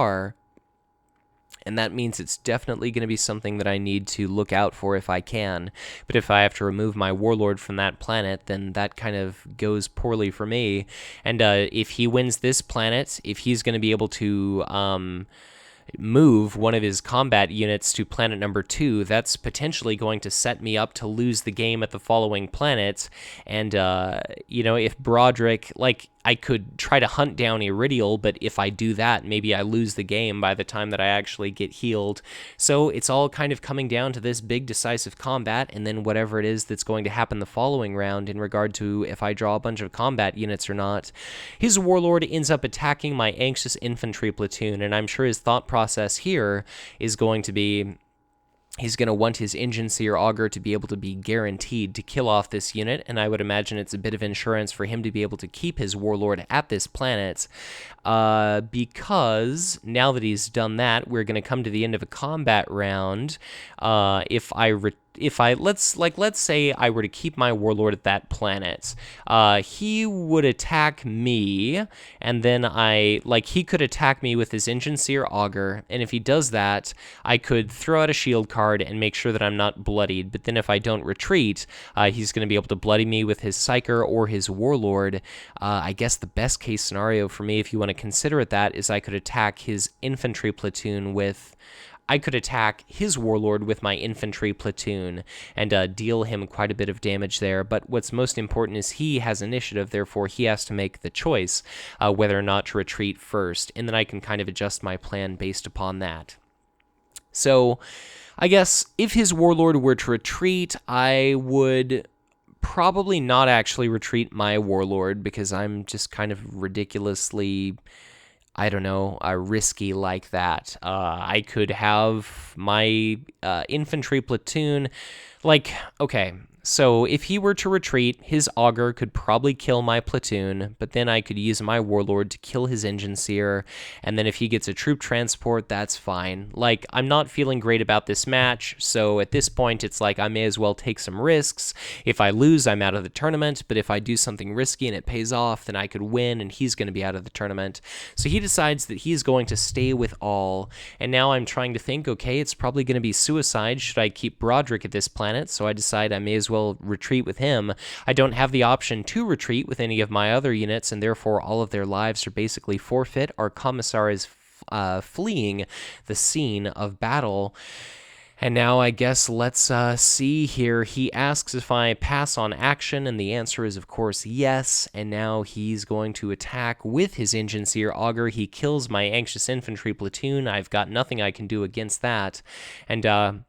and that means it's definitely going to be something that I need to look out for if I can. But if I have to remove my Warlord from that planet, then that kind of goes poorly for me. And if he wins this planet, if he's going to be able to move one of his combat units to planet number 2, that's potentially going to set me up to lose the game at the following planet. And, if Broderick, I could try to hunt down Iridial, but if I do that, maybe I lose the game by the time that I actually get healed. So it's all kind of coming down to this big decisive combat, and then whatever it is that's going to happen the following round in regard to if I draw a bunch of combat units or not. His Warlord ends up attacking my Anxious Infantry platoon, and I'm sure his thought process here is going to be, he's going to want his Engine Seer Augur to be able to be guaranteed to kill off this unit, and I would imagine it's a bit of insurance for him to be able to keep his Warlord at this planet, because now that he's done that, we're going to come to the end of a combat round. Let's say I were to keep my Warlord at that planet, he would attack me, and then he could attack me with his Engine Seer Augur, and if he does that, I could throw out a shield card and make sure that I'm not bloodied, but then if I don't retreat, he's going to be able to bloody me with his Psyker or his Warlord. I guess the best case scenario for me, if you want to consider it that, is I could attack his infantry platoon with... I could attack his Warlord with my infantry platoon and deal him quite a bit of damage there, but what's most important is he has initiative, therefore he has to make the choice whether or not to retreat first, and then I can kind of adjust my plan based upon that. So, I guess if his Warlord were to retreat, I would probably not actually retreat my Warlord, because I'm just kind of ridiculously... risky like that. I could have my infantry platoon, okay, so if he were to retreat, his Augur could probably kill my platoon, but then I could use my Warlord to kill his Engine Seer, and then if he gets a troop transport, that's fine. I'm not feeling great about this match, so at this point, it's I may as well take some risks. If I lose, I'm out of the tournament, but if I do something risky and it pays off, then I could win, and he's going to be out of the tournament. So he decides that he's going to stay with all, and now I'm trying to think, okay, it's probably going to be suicide. Should I keep Broderick at this planet? So I decide I may as well retreat with him. I don't have the option to retreat with any of my other units, and therefore all of their lives are basically forfeit. Our Commissar is fleeing the scene of battle. And now I guess let's see here. He asks if I pass on action, and the answer is, of course, yes. And now he's going to attack with his Engine Seer Augur. He kills my Anxious Infantry platoon. I've got nothing I can do against that. And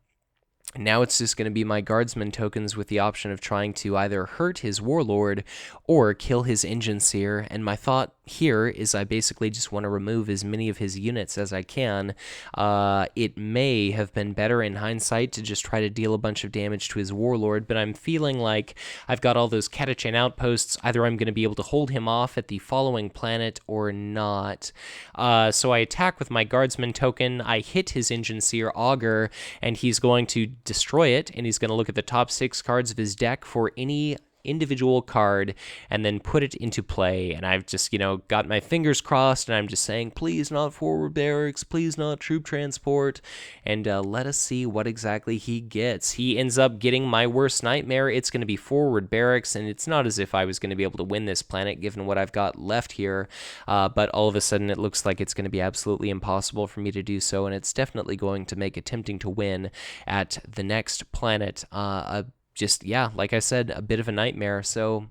now it's just going to be my Guardsman tokens with the option of trying to either hurt his Warlord or kill his Engine Seer, and my thought here is I basically just want to remove as many of his units as I can. It may have been better in hindsight to just try to deal a bunch of damage to his Warlord, but I'm feeling like I've got all those Catachan outposts. Either I'm going to be able to hold him off at the following planet or not. So I attack with my Guardsman token, I hit his Engine Seer Augur, and he's going to destroy it, and he's going to look at the top 6 cards of his deck for any individual card and then put it into play. And I've just, got my fingers crossed, and I'm just saying, please not forward barracks, please not troop transport, and let us see what exactly he gets. He ends up getting my worst nightmare. It's going to be forward barracks, and it's not as if I was going to be able to win this planet given what I've got left here, but all of a sudden it looks like it's going to be absolutely impossible for me to do so, and it's definitely going to make attempting to win at the next planet just, yeah, like I said, a bit of a nightmare. So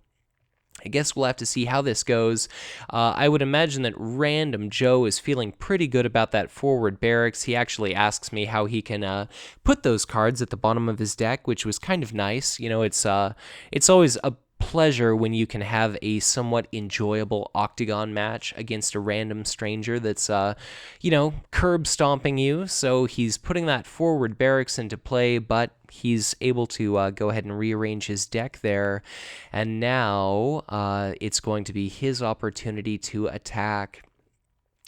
I guess we'll have to see how this goes. I would imagine that Random Joe is feeling pretty good about that forward barracks. He actually asks me how he can put those cards at the bottom of his deck, which was kind of nice. It's always a pleasure when you can have a somewhat enjoyable octagon match against a random stranger that's, curb stomping you. So he's putting that forward barracks into play, but he's able to go ahead and rearrange his deck there. And now it's going to be his opportunity to attack.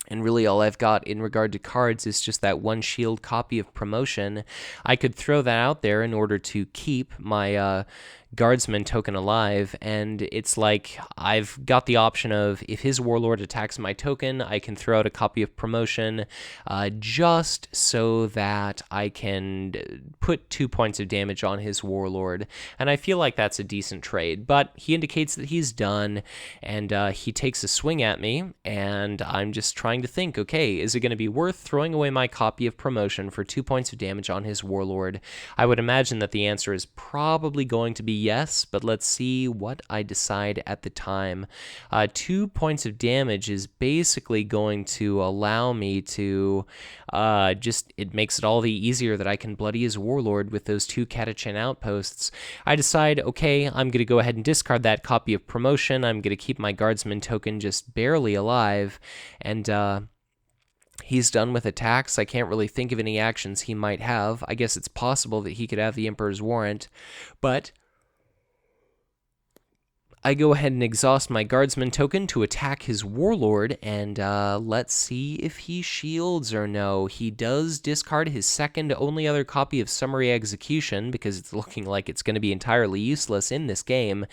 And really all I've got in regard to cards is just that one shield copy of Promotion. I could throw that out there in order to keep my Guardsman token alive, and it's like I've got the option of, if his Warlord attacks my token, I can throw out a copy of Promotion just so that I can put 2 points of damage on his Warlord, and I feel like that's a decent trade. But he indicates that he's done, and he takes a swing at me, and I'm just trying to think, okay, is it going to be worth throwing away my copy of Promotion for 2 points of damage on his Warlord? I would imagine that the answer is probably going to be yes, but let's see what I decide at the time. 2 points of damage is basically going to allow me to it makes it all the easier that I can bloody his Warlord with those 2 Catachan outposts. I decide, okay, I'm going to go ahead and discard that copy of Promotion. I'm going to keep my Guardsman token just barely alive, and he's done with attacks. I can't really think of any actions he might have. I guess it's possible that he could have the Emperor's Warrant, but I go ahead and exhaust my Guardsman token to attack his Warlord, and let's see if he shields or no. He does discard his second only other copy of Summary Execution, because it's looking like it's going to be entirely useless in this game,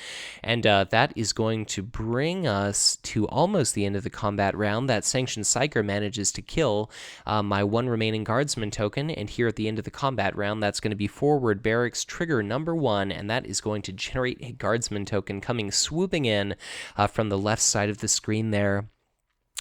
and that is going to bring us to almost the end of the combat round. That Sanctioned Psyker manages to kill my one remaining Guardsman token, and here at the end of the combat round, that's going to be forward barracks trigger number 1, and that is going to generate a Guardsman token coming swooping in from the left side of the screen there.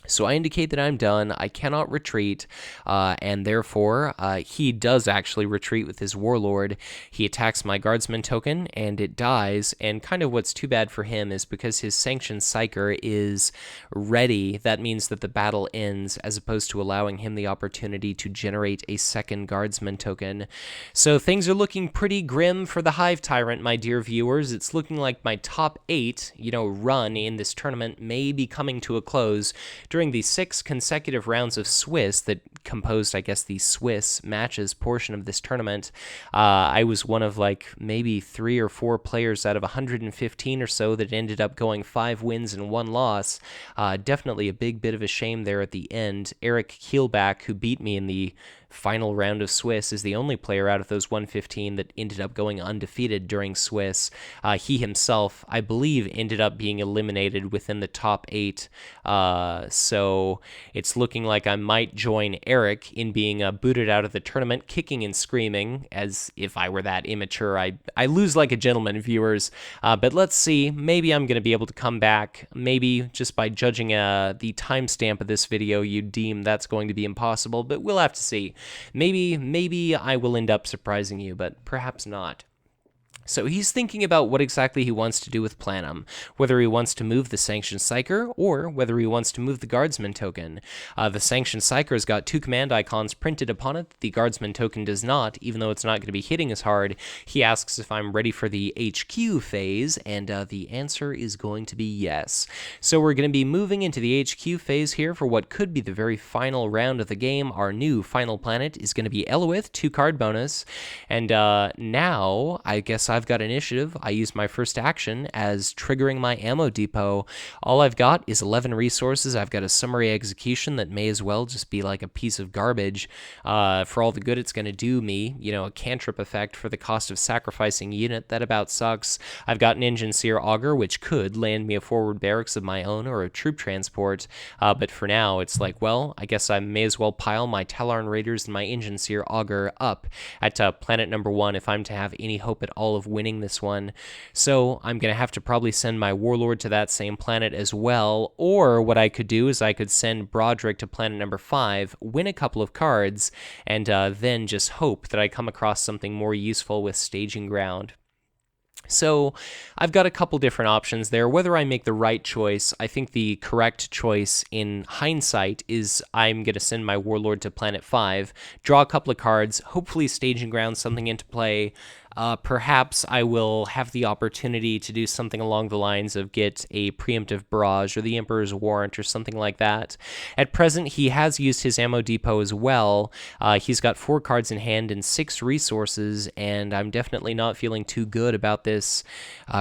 So I indicate that I'm done. I cannot retreat, and therefore he does actually retreat with his Warlord. He attacks my Guardsman token, and it dies, and kind of what's too bad for him is because his Sanctioned Psyker is ready, that means that the battle ends, as opposed to allowing him the opportunity to generate a second Guardsman token. So things are looking pretty grim for the Hive Tyrant, my dear viewers. It's looking like my top 8, run in this tournament may be coming to a close. During the 6 consecutive rounds of Swiss that composed, I guess, the Swiss matches portion of this tournament, I was one of maybe 3 or 4 players out of 115 or so that ended up going 5 wins and 1 loss. Definitely a big bit of a shame there at the end. Eric Keelback, who beat me in the final round of Swiss, is the only player out of those 115 that ended up going undefeated during Swiss. He himself, I believe, ended up being eliminated within the top 8. So it's looking like I might join Eric in being booted out of the tournament, kicking and screaming, as if I were that immature. I lose like a gentleman, viewers. But let's see. Maybe I'm going to be able to come back. Maybe just by judging the timestamp of this video, you'd deem that's going to be impossible, but we'll have to see. Maybe I will end up surprising you, but perhaps not. So he's thinking about what exactly he wants to do with Planum, whether he wants to move the Sanctioned Psyker or whether he wants to move the Guardsman token. The Sanctioned Psyker's got 2 command icons printed upon it. The Guardsman token does not, even though it's not going to be hitting as hard. He asks if I'm ready for the HQ phase, and the answer is going to be yes. So we're going to be moving into the HQ phase here for what could be the very final round of the game. Our new final planet is going to be Eloith, 2 card bonus, and now I guess I've got initiative, I use my first action as triggering my ammo depot. All I've got is 11 resources. I've got a summary execution that may as well just be like a piece of garbage for all the good it's going to do me. You know, a cantrip effect for the cost of sacrificing unit. That about sucks. I've got an Engine Seer Augur, which could land me a forward barracks of my own or a troop transport. But for now, it's like, well, I guess I may as well pile my Tallarn Raiders and my Engine Seer Augur up at planet number 1 if I'm to have any hope at all of winning this one. So I'm going to have to probably send my Warlord to that same planet as well. Or what I could do is I could send Broderick to planet number 5, win a couple of cards, and then just hope that I come across something more useful with staging ground. So I've got a couple different options there. Whether I make the right choice, I think the correct choice in hindsight is I'm going to send my Warlord to Planet 5, draw a couple of cards, hopefully staging ground something into play. Perhaps I will have the opportunity to do something along the lines of get a preemptive barrage or the Emperor's Warrant or something like that. At present, he has used his ammo depot as well. He's got 4 cards in hand and 6 resources, and I'm definitely not feeling too good about this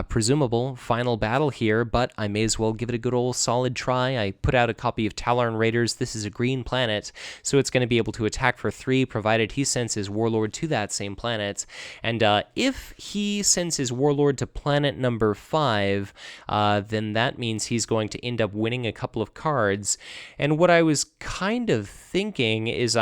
presumable final battle here, but I may as well give it a good old solid try. I put out a copy of Tallarn Raiders. This is a green planet, so it's going to be able to attack for 3, provided he sends his Warlord to that same planet. And if he sends his Warlord to planet number 5, then that means he's going to end up winning a couple of cards. And what I was kind of thinking is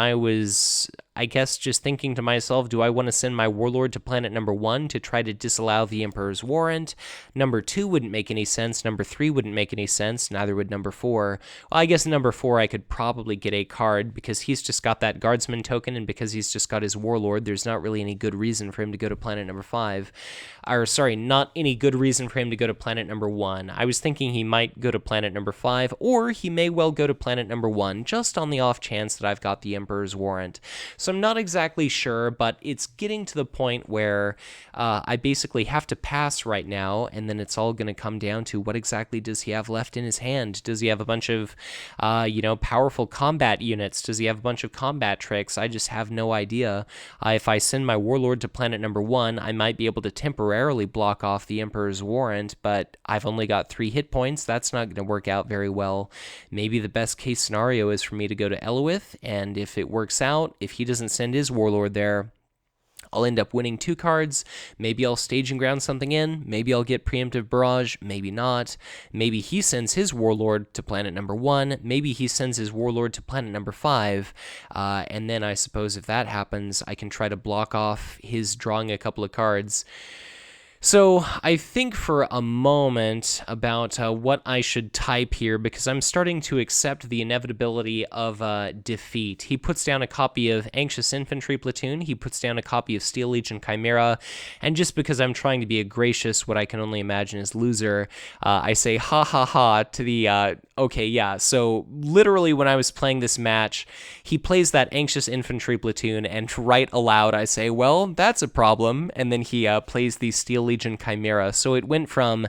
I guess just thinking to myself, do I want to send my Warlord to planet number 1 to try to disallow the Emperor's Warrant? Number 2 wouldn't make any sense. Number 3 wouldn't make any sense. Neither would number 4. Well, I guess number 4 I could probably get a card because he's just got that Guardsman token, and because he's just got his Warlord, there's not really any good reason for him to go to planet number 5. Or, sorry, not any good reason for him to go to planet number 1. I was thinking he might go to planet number 5, or he may well go to planet number 1, just on the off chance that I've got the Emperor's Warrant. So I'm not exactly sure, but it's getting to the point where I basically have to pass right now, and then it's all going to come down to what exactly does he have left in his hand? Does he have a bunch of, powerful combat units? Does he have a bunch of combat tricks? I just have no idea. If I send my Warlord to planet number 1, I might be able to temporarily block off the Emperor's Warrant, but I've only got 3 hit points. That's not going to work out very well. Maybe the best case scenario is for me to go to Eloith, and if it works out, if he doesn't send his Warlord there, I'll end up winning 2 cards. Maybe I'll stage and ground something in. Maybe I'll get preemptive barrage. Maybe not. Maybe he sends his Warlord to planet number 1. Maybe he sends his Warlord to planet number 5. And then I suppose if that happens, I can try to block off his drawing a couple of cards. So I think for a moment about what I should type here, because I'm starting to accept the inevitability of defeat. He puts down a copy of Anxious Infantry Platoon, he puts down a copy of Steel Legion Chimera, and just because I'm trying to be a gracious, what I can only imagine is loser, I say ha ha ha to the, okay, yeah, so literally when I was playing this match, he plays that Anxious Infantry Platoon, and right aloud I say, well, that's a problem, and then he plays the Steel Legion Chimera. So it went from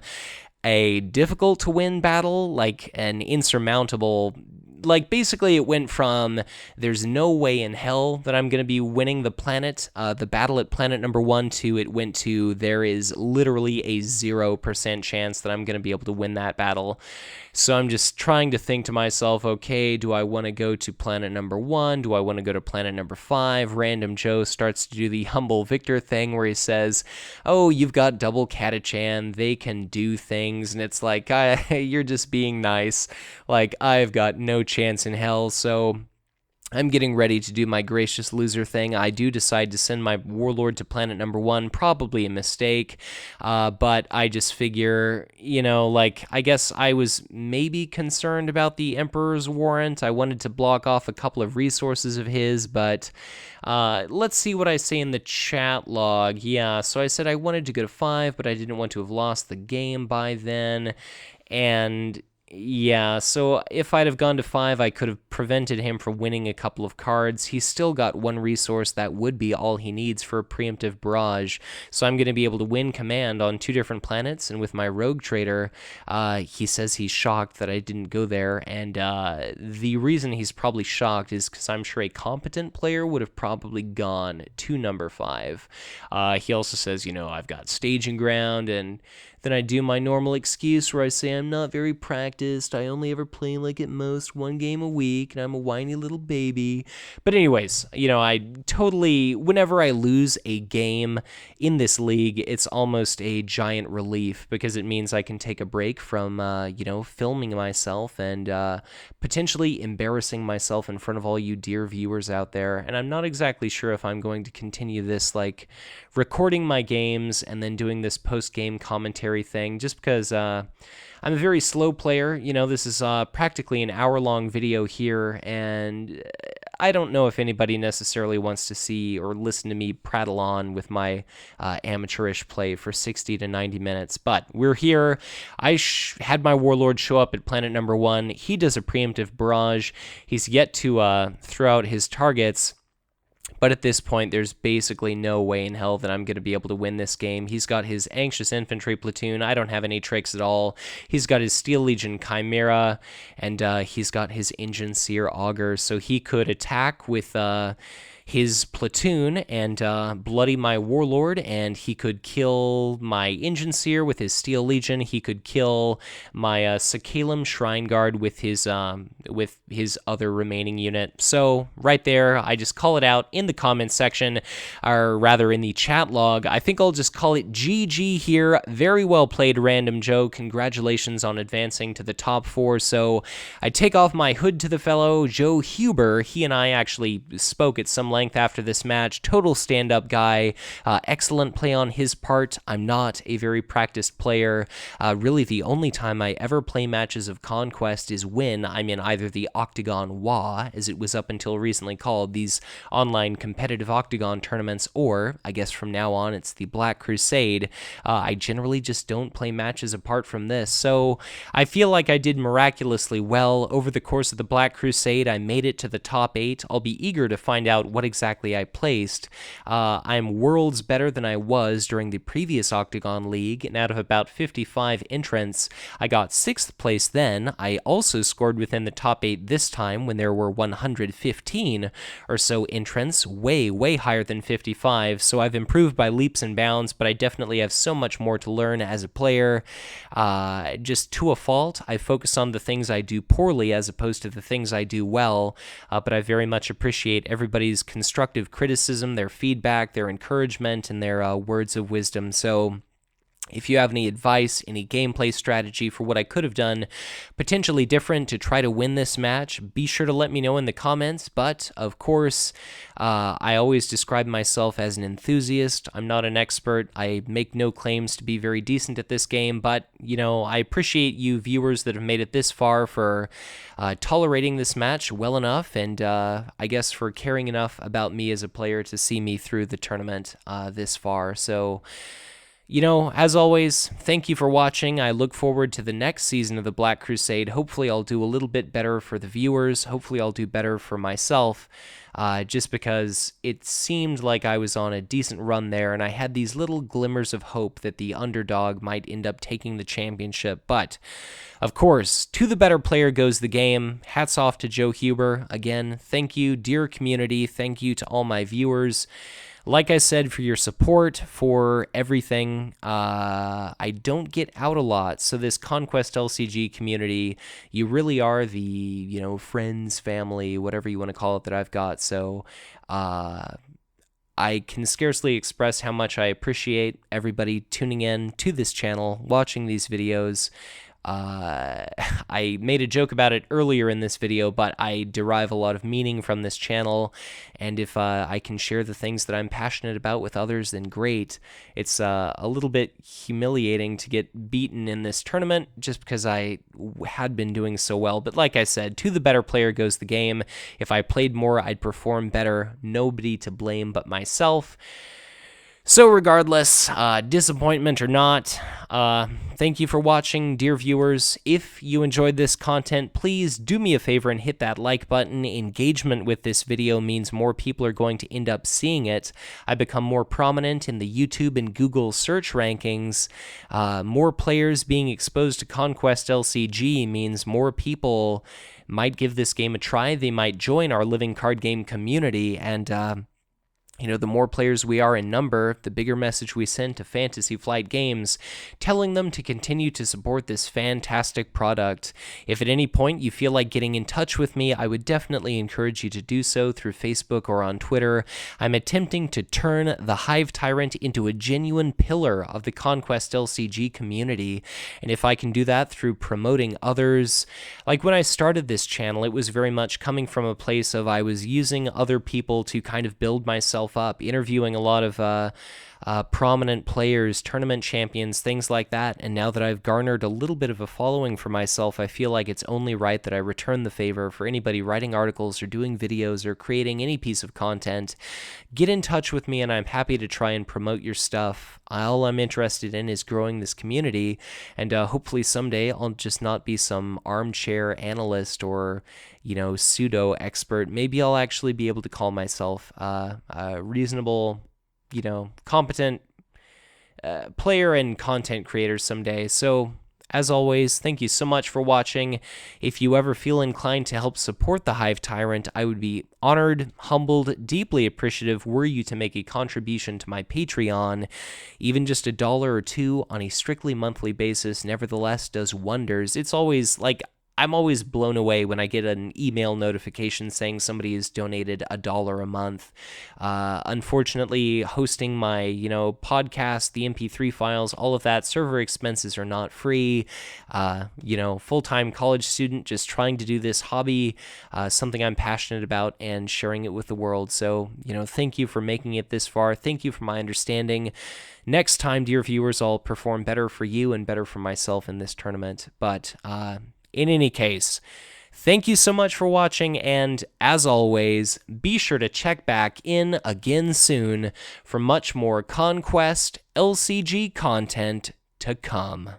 a difficult to win battle, like an insurmountable, like basically it went from there's no way in hell that I'm going to be winning the planet, the battle at planet number 1, to it went to there is literally a 0% chance that I'm going to be able to win that battle. So I'm just trying to think to myself, okay, do I want to go to planet number 1? Do I want to go to planet number 5? Random Joe starts to do the humble victor thing where he says, oh, you've got double Catachan, they can do things, and it's like, you're just being nice. Like, I've got no chance in hell, so I'm getting ready to do my gracious loser thing. I do decide to send my Warlord to planet number 1, probably a mistake, but I just figure, I guess I was maybe concerned about the Emperor's Warrant. I wanted to block off a couple of resources of his, but let's see what I say in the chat log. Yeah, so I said I wanted to go to 5, but I didn't want to have lost the game by then, and Yeah, so if I'd have gone to 5, I could have prevented him from winning a couple of cards. He's still got one resource that would be all he needs for a preemptive barrage, so I'm going to be able to win command on 2 different planets, and with my rogue trader, he says he's shocked that I didn't go there, and the reason he's probably shocked is because I'm sure a competent player would have probably gone to number 5. He also says, I've got staging ground, and then I do my normal excuse where I say I'm not very practiced, I only ever play like at most 1 game a week, and I'm a whiny little baby. But anyways, I totally, whenever I lose a game in this league, it's almost a giant relief because it means I can take a break from, filming myself and potentially embarrassing myself in front of all you dear viewers out there. And I'm not exactly sure if I'm going to continue this, like, recording my games and then doing this post-game commentary thing, just because I'm a very slow player. This is practically an hour-long video here, and I don't know if anybody necessarily wants to see or listen to me prattle on with my amateurish play for 60 to 90 minutes, but we're here. I had my Warlord show up at planet number 1. He does a preemptive barrage. He's yet to throw out his targets, but at this point, there's basically no way in hell that I'm going to be able to win this game. He's got his Anxious Infantry platoon. I don't have any tricks at all. He's got his Steel Legion Chimera, and he's got his Engine Seer Augur, so he could attack with his platoon and bloody my Warlord, and he could kill my Engine Seer with his Steel Legion. He could kill my Sakhalem Shrine Guard with his other remaining unit. So right there, I just call it out in the comments section, or rather in the chat log. I think I'll just call it GG here. Very well played, Random Joe. Congratulations on advancing to the top 4. So I take off my hood to the fellow Joe Huber. He and I actually spoke at some length after this match. Total stand-up guy. Excellent play on his part. I'm not a very practiced player. Really, the only time I ever play matches of Conquest is when I'm in either the Octagon WA, as it was up until recently called, these online competitive Octagon tournaments, or, I guess from now on, it's the Black Crusade. I generally just don't play matches apart from this, so I feel like I did miraculously well. Over the course of the Black Crusade, I made it to the top 8. I'll be eager to find out what exactly I placed. I'm worlds better than I was during the previous Octagon League, and out of about 55 entrants, I got 6th place then. I also scored within the top 8 this time when there were 115 or so entrants, way higher than 55, so I've improved by leaps and bounds, but I definitely have so much more to learn as a player. Just to a fault, I focus on the things I do poorly as opposed to the things I do well, but I very much appreciate everybody's constructive criticism, their feedback, their encouragement, and their words of wisdom. So if you have any advice, any gameplay strategy for what I could have done potentially different to try to win this match, be sure to let me know in the comments. But, of course, I always describe myself as an enthusiast. I'm not an expert. I make no claims to be very decent at this game, but, I appreciate you viewers that have made it this far for tolerating this match well enough, and I guess for caring enough about me as a player to see me through the tournament this far. So, as always, thank you for watching. I look forward to the next season of the Black Crusade. Hopefully I'll do a little bit better for the viewers. Hopefully I'll do better for myself, just because it seemed like I was on a decent run there, and I had these little glimmers of hope that the underdog might end up taking the championship. But, of course, to the better player goes the game. Hats off to Joe Huber. Again, thank you, dear community. Thank you to all my viewers. Like I said, for your support, for everything. I don't get out a lot, so this Conquest LCG community, you really are the, friends, family, whatever you want to call it that I've got, so I can scarcely express how much I appreciate everybody tuning in to this channel, watching these videos. I made a joke about it earlier in this video, but I derive a lot of meaning from this channel, and if I can share the things that I'm passionate about with others, then great. It's a little bit humiliating to get beaten in this tournament just because I had been doing so well, but like I said, to the better player goes the game. If I played more, I'd perform better. Nobody to blame but myself. So regardless, disappointment or not, thank you for watching, dear viewers. If you enjoyed this content, please do me a favor and hit that like button. Engagement with this video means more people are going to end up seeing it. I become more prominent in the YouTube and Google search rankings. More players being exposed to Conquest LCG means more people might give this game a try. They might join our living card game community, and the more players we are in number, the bigger message we send to Fantasy Flight Games, telling them to continue to support this fantastic product. If at any point you feel like getting in touch with me, I would definitely encourage you to do so through Facebook or on Twitter. I'm attempting to turn the Hive Tyrant into a genuine pillar of the Conquest LCG community, and if I can do that through promoting others, like when I started this channel, it was very much coming from a place of I was using other people to kind of build myself up, interviewing a lot of prominent players, tournament champions, things like that, and now that I've garnered a little bit of a following for myself, I feel like it's only right that I return the favor for anybody writing articles or doing videos or creating any piece of content. Get in touch with me and I'm happy to try and promote your stuff. All I'm interested in is growing this community, and hopefully someday I'll just not be some armchair analyst or pseudo expert. Maybe I'll actually be able to call myself a reasonable, competent player and content creator someday. So, as always, thank you so much for watching. If you ever feel inclined to help support the Hive Tyrant, I would be honored, humbled, deeply appreciative were you to make a contribution to my Patreon. Even just $1 or $2 on a strictly monthly basis nevertheless does wonders. It's always I'm always blown away when I get an email notification saying somebody has donated $1 a month. Unfortunately, hosting my, podcast, the MP3 files, all of that, server expenses are not free. Full-time college student just trying to do this hobby, something I'm passionate about and sharing it with the world. So, thank you for making it this far. Thank you for my understanding. Next time, dear viewers, I'll perform better for you and better for myself in this tournament. But, in any case, thank you so much for watching, and as always, be sure to check back in again soon for much more Conquest LCG content to come.